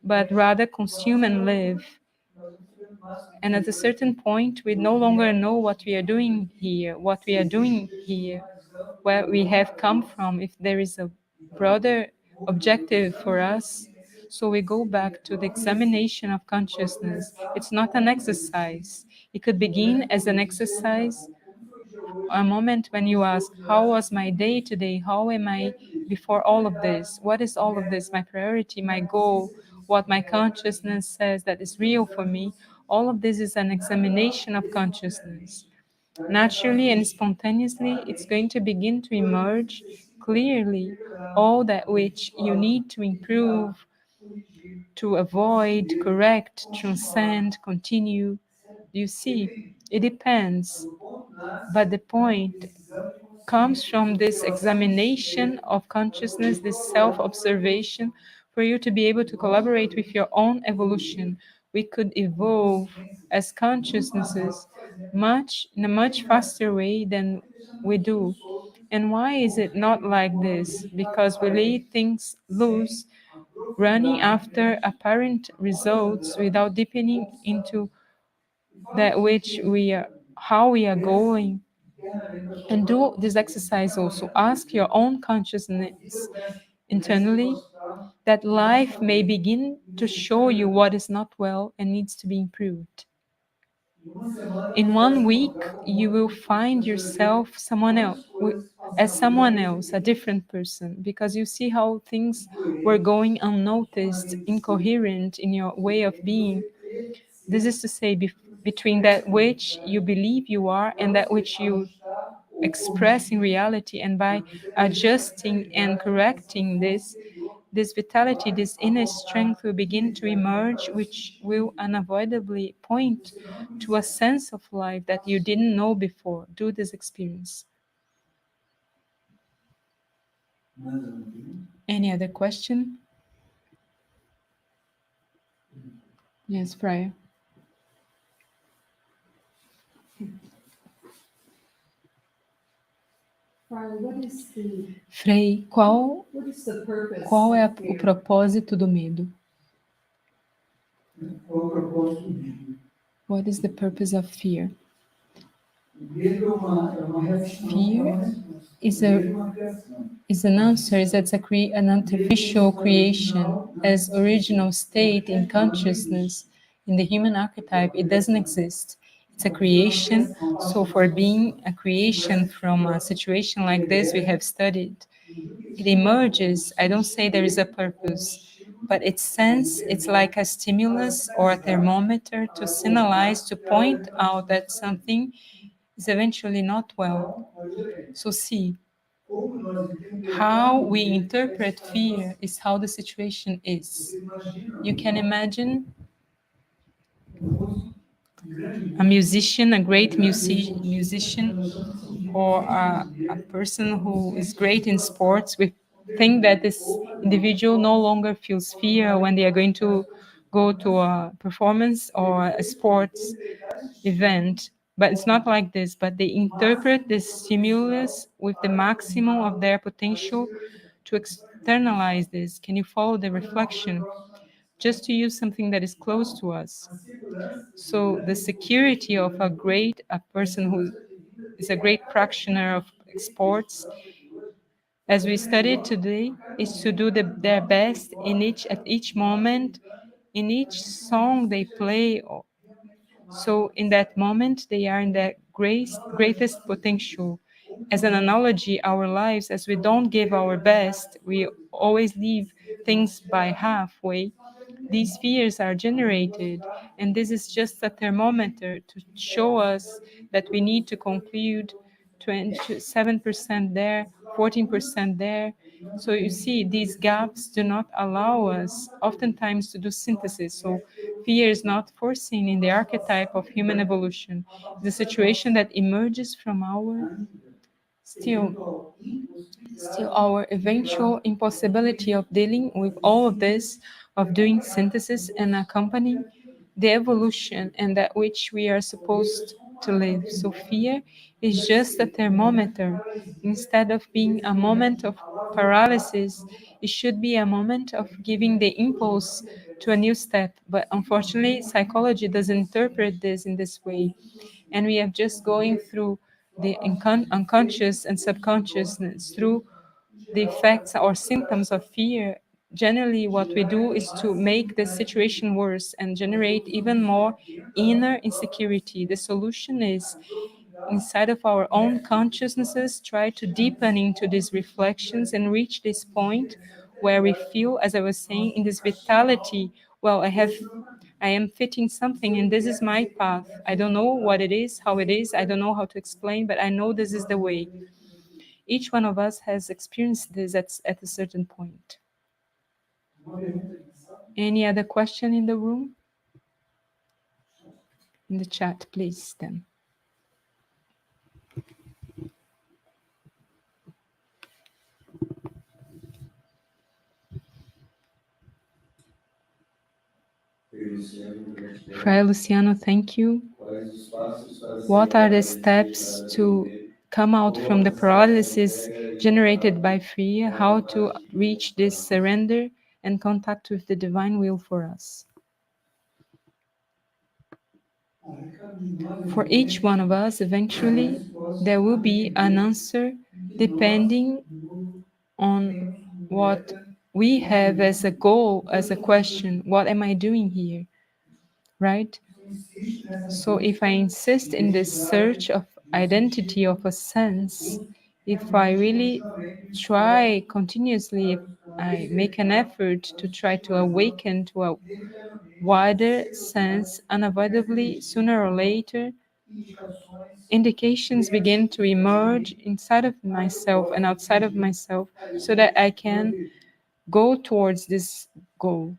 But rather consume and live. And at a certain point, we no longer know what we are doing here, where we have come from. If there is a broader objective for us, So we go back to the examination of consciousness. It's not an exercise. It could begin as an exercise, a moment when you ask, how was my day today? How am I before all of this? What is all of this? My priority, my goal, what my consciousness says that is real for me. All of this is an examination of consciousness. Naturally and spontaneously, it's going to begin to emerge clearly all that which you need to improve, to avoid, correct, transcend, continue. You see, it depends. But the point comes from this examination of consciousness, this self observation, for you to be able to collaborate with your own evolution. We could evolve as consciousnesses much in a much faster way than we do. And why is it not like this? Because we lay things loose, running after apparent results without deepening into that which we are, how we are going. And do this exercise also. Ask your own consciousness internally that life may begin to show you what is not well and needs to be improved. In 1 week, you will find yourself as someone else, a different person, because you see how things were going unnoticed, incoherent in your way of being. This is to say, between that which you believe you are and that which you express in reality, and by adjusting and correcting this vitality, this inner strength will begin to emerge, which will unavoidably point to a sense of life that you didn't know before. Do this experience. Any other question? Yes, Friar. Frei, qual é o propósito do medo? Qual o propósito do medo? What is the purpose of fear? O medo é uma reação, Fear is o medo é a uma criação. is an answer, is that's an artificial creation as original state in consciousness in the human archetype. It doesn't exist. It's a creation. So for being a creation from a situation like this we have studied, it emerges. I don't say there is a purpose, but its sense, it's like a stimulus or a thermometer to signalize, to point out that something is eventually not well. So see, how we interpret fear is how the situation is. You can imagine a musician, a great musician, or a person who is great in sports. We think that this individual no longer feels fear when they are going to go to a performance or a sports event. But it's not like this, but they interpret this stimulus with the maximum of their potential to externalize this. Can you follow the reflection? Just to use something that is close to us. So the security of a person who is a great practitioner of sports, as we studied today, is to do their best at each moment, in each song they play. So in that moment, they are in their greatest potential. As an analogy, our lives, as we don't give our best, we always leave things by halfway. These fears are generated, and this is just a thermometer to show us that we need to conclude 27% there, 14% there. So you see, these gaps do not allow us oftentimes to do synthesis. So fear is not foreseen in the archetype of human evolution. The situation that emerges from our still our eventual impossibility of dealing with all of this, of doing synthesis and accompanying the evolution and that which we are supposed to live. So fear is just a thermometer. Instead of being a moment of paralysis, it should be a moment of giving the impulse to a new step. But unfortunately, psychology doesn't interpret this in this way. And we are just going through the unconscious and subconsciousness through the effects or symptoms of fear generally what we do is to make the situation worse and generate even more inner insecurity. The solution is inside of our own consciousnesses, try to deepen into these reflections and reach this point where we feel, as I was saying, in this vitality. Well, I am fitting something and this is my path. I don't know what it is, how it is, I don't know how to explain, but I know this is the way. Each one of us has experienced this at a certain point. Any other question in the room? In the chat, please, then. Friar Luciano, thank you. What are the steps to come out from the paralysis generated by fear? How to reach this surrender and contact with the divine will for us? For each one of us, eventually, there will be an answer depending on what we have as a goal, as a question. What am I doing here? Right? So if I insist in this search of identity of a sense, if I really try continuously, if I make an effort to try to awaken to a wider sense, unavoidably, sooner or later, indications begin to emerge inside of myself and outside of myself so that I can go towards this goal.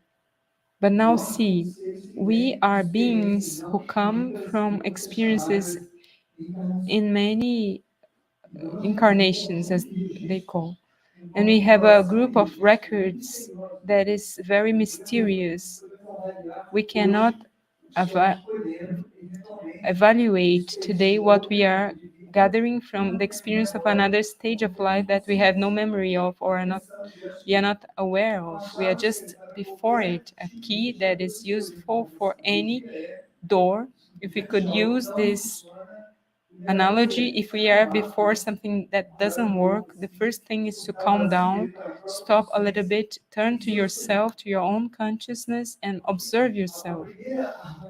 But now see, we are beings who come from experiences in many incarnations, as they call. And we have a group of records that is very mysterious. We cannot evaluate today what we are gathering from the experience of another stage of life that we have no memory of or we are not aware of. We are just before it, a key that is useful for any door. If we could use this analogy, if we are before something that doesn't work, the first thing is to calm down, stop a little bit, turn to yourself, to your own consciousness, and observe yourself.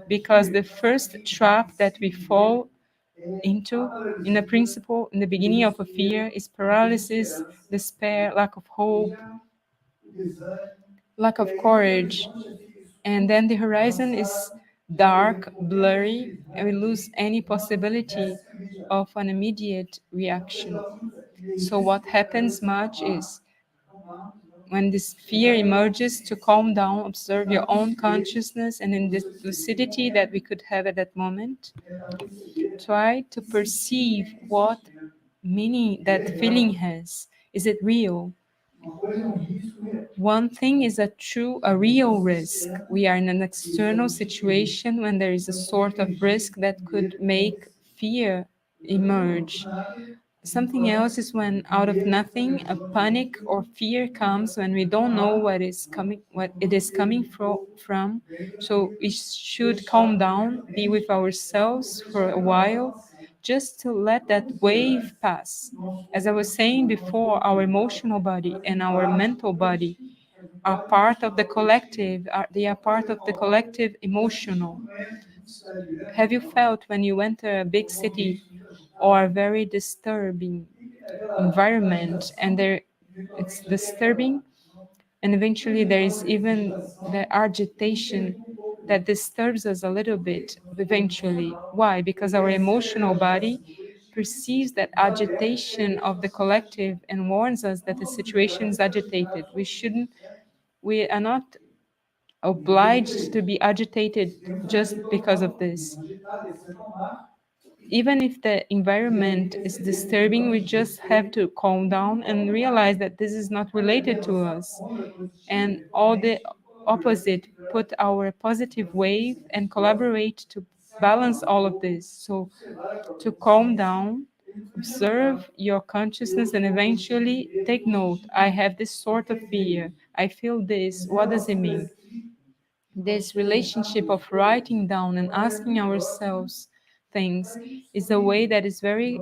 Because the first trap that we fall into, in the principle, in the beginning of a fear, is paralysis, despair, lack of hope, lack of courage. And then the horizon is dark, blurry, and we lose any possibility of an immediate reaction. So what happens much is when this fear emerges, to calm down, observe your own consciousness, and in this lucidity that we could have at that moment, try to perceive what meaning that feeling has. Is it real? One thing is a real risk. We are in an external situation when there is a sort of risk that could make fear emerge. Something else is when out of nothing a panic or fear comes when we don't know what it is coming from. So we should calm down, be with ourselves for a while, just to let that wave pass. As I was saying before, our emotional body and our mental body are part of the collective, they are part of the collective emotional. Have you felt when you enter a big city or a very disturbing environment and it's disturbing, and eventually there is even the agitation that disturbs us a little bit eventually? Why? Because our emotional body perceives that agitation of the collective and warns us that the situation is agitated. We are not obliged to be agitated just because of this. Even if the environment is disturbing, we just have to calm down and realize that this is not related to us. And all the opposite, put our positive wave and collaborate to balance all of this. So to calm down, observe your consciousness, and eventually take note. I have this sort of fear. I feel this. What does it mean? This relationship of writing down and asking ourselves things is a way that is very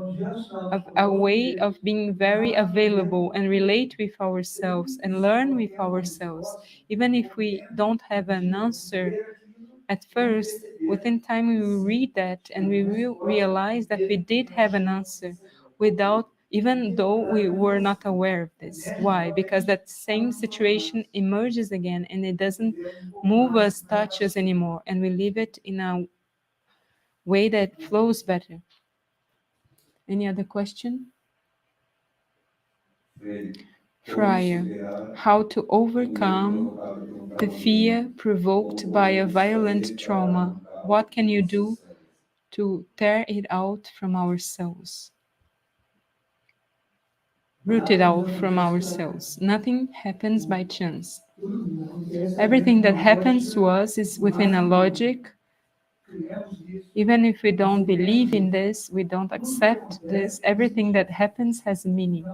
of a way of being very available and relate with ourselves and learn with ourselves. Even if we don't have an answer at first, within time we will read that and we will realize that we did have an answer without, even though we were not aware of this. Why? Because that same situation emerges again and it doesn't move us, touch us anymore, and we leave it in a way that flows better. Any other question? Friar, how to overcome the fear provoked by a violent trauma? What can you do to tear it out from ourselves? Root it out from ourselves. Nothing happens by chance. Everything that happens to us is within a logic. Even if we don't believe in this, we don't accept this, everything that happens has meaning.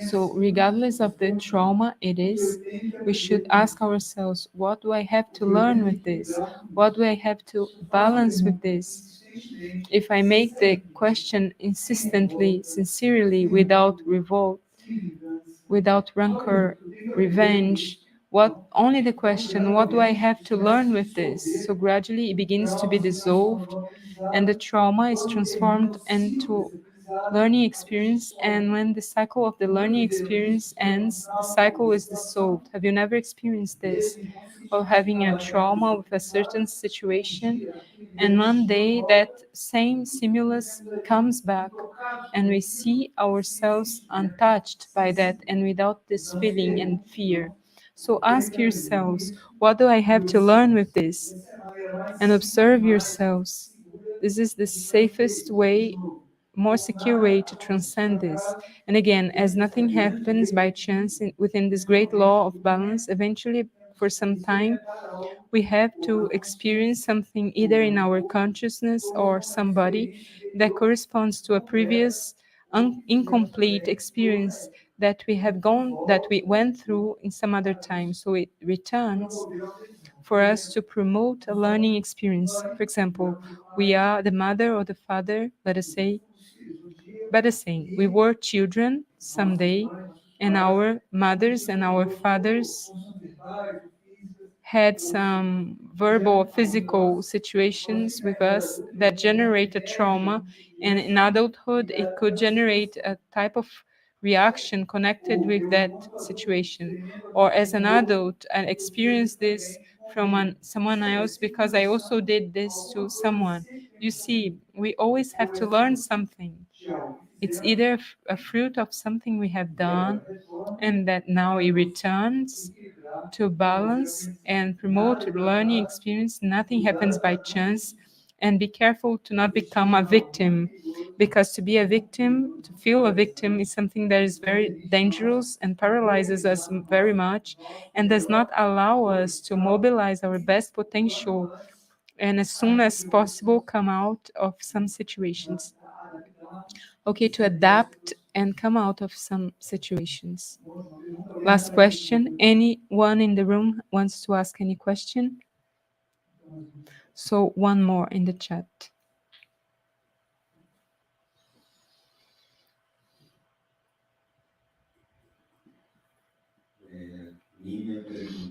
So, regardless of the trauma it is, we should ask ourselves, what do I have to learn with this? What do I have to balance with this? If I make the question insistently, sincerely, without revolt, without rancor, revenge, what only the question, what do I have to learn with this? So gradually it begins to be dissolved and the trauma is transformed into learning experience, and when the cycle of the learning experience ends, the cycle is dissolved. Have you never experienced this? Or having a trauma with a certain situation, and one day that same stimulus comes back and we see ourselves untouched by that and without this feeling and fear. So ask yourselves, what do I have to learn with this? And observe yourselves. This is the safest way, more secure way to transcend this. And again, as nothing happens by chance within this great law of balance, eventually, for some time, we have to experience something either in our consciousness or somebody that corresponds to a previous incomplete experience that we went through in some other time. So it returns for us to promote a learning experience. For example, we are the mother or the father, let us say, by the same. We were children someday, and our mothers and our fathers had some verbal or physical situations with us that generate a trauma, and in adulthood it could generate a type of reaction connected with that situation. Or as an adult, I experienced this from someone else because I also did this to someone. You see, we always have to learn something. It's either a fruit of something we have done and that now it returns to balance and promote learning experience. Nothing happens by chance. And be careful to not become a victim, because to be a victim, to feel a victim, is something that is very dangerous and paralyzes us very much and does not allow us to mobilize our best potential and as soon as possible come out of some situations. Okay, to adapt and come out of some situations. Last question. Anyone in the room wants to ask any question? So one more in the chat.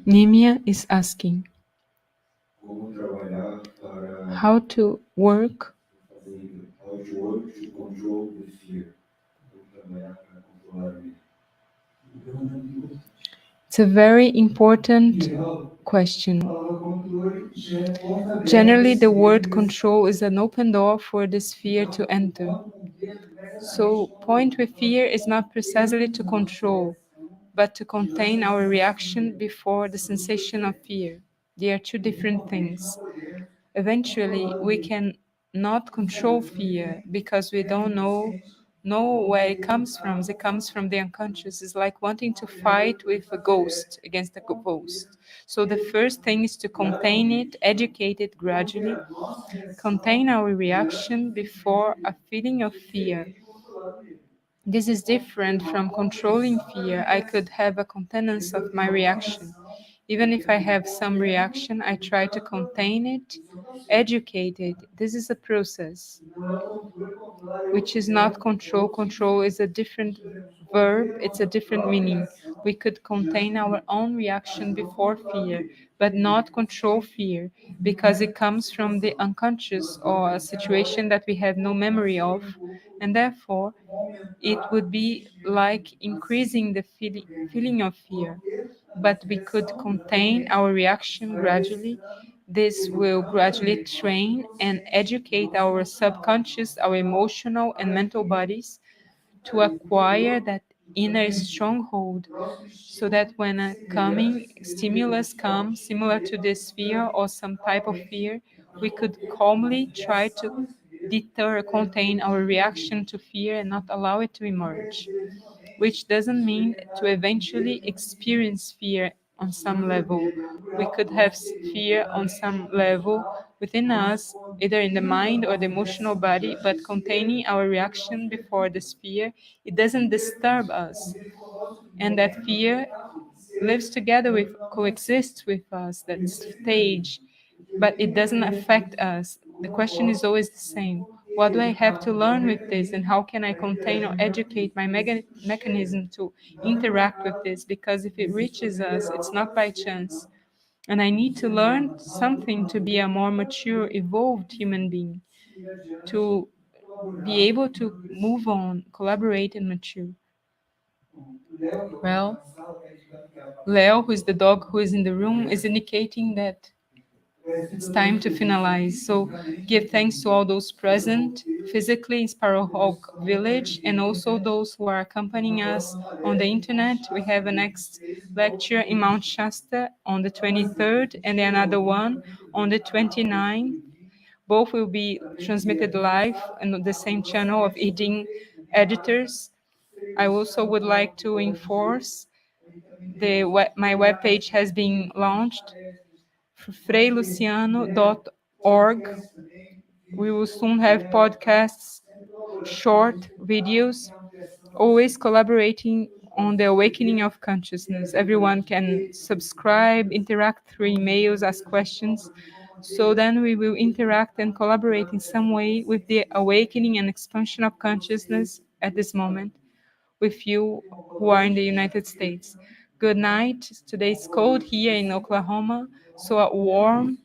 Nimia is asking how to work It's a very important question. Generally, the word control is an open door for this fear to enter. So, point with fear is not precisely to control, but to contain our reaction before the sensation of fear. They are two different things. Eventually, we can not control fear because we don't know where it comes from. It comes from the unconscious. It's like wanting to fight with a ghost against a ghost. So the first thing is to contain it, educate it gradually, contain our reaction before a feeling of fear. This is different from controlling fear. I could have a contenance of my reaction. Even if I have some reaction, I try to contain it, educate it. This is a process, Não é o controle, controlar é which outro is not verbo. control. Control is a different verb, it's a different meaning. We could contain our own reaction before fear, but not control fear, because it comes from the unconscious or a situation that we have no memory of, and therefore it would be like increasing the feeling of fear. But we could contain our reaction gradually. This will gradually train and educate our subconscious, our emotional and mental bodies to acquire that inner stronghold, so that when a coming stimulus comes similar to this fear or some type of fear, we could calmly try to deter, contain our reaction to fear and not allow it to emerge, which doesn't mean to eventually experience fear on some level. We could have fear on some level within us, either in the mind or the emotional body, but containing our reaction before this fear, it doesn't disturb us. And that fear lives together with, coexists with us, that stage, but it doesn't affect us. The question is always the same. What do I have to learn with this, and how can I contain or educate my mechanism to interact with this? Because if it reaches us, it's not by chance. And I need to learn something to be a more mature, evolved human being, to be able to move on, collaborate, and mature. Well, Leo, who is the dog who is in the room, is indicating that it's time to finalize. So give thanks to all those present physically in Sparrowhawk Village, and also those who are accompanying us on the internet. We have a next lecture in Mount Shasta on the 23rd, and then another one on the 29th. Both will be transmitted live on the same channel of Irdin Editors. I also would like to enforce my webpage has been launched, freiluciano.perguntas. We will soon have podcasts, short videos, always collaborating on the awakening of consciousness. Everyone can subscribe, interact through emails, ask questions. So then we will interact and collaborate in some way with the awakening and expansion of consciousness at this moment with you who are in the United States. Good night. Today is cold here in Oklahoma, so a warm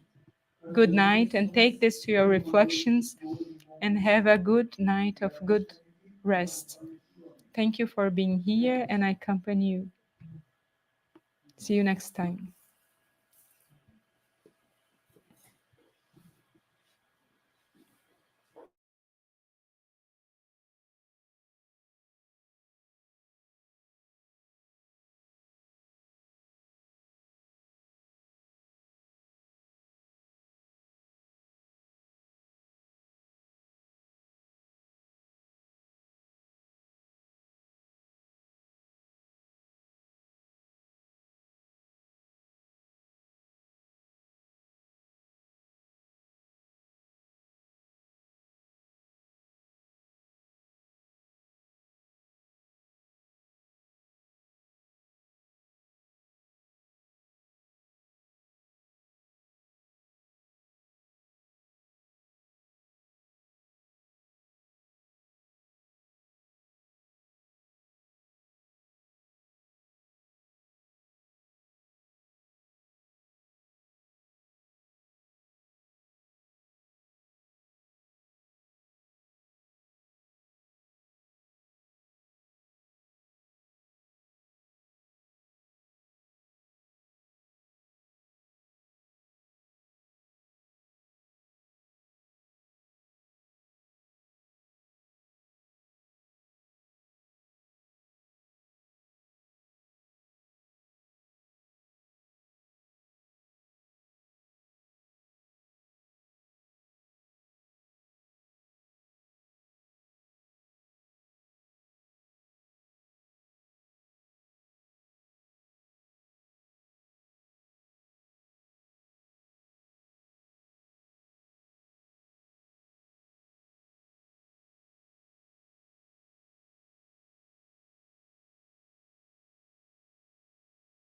good night, and take this to your reflections and have a good night of good rest. Thank you for being here, and I accompany you. See you next time.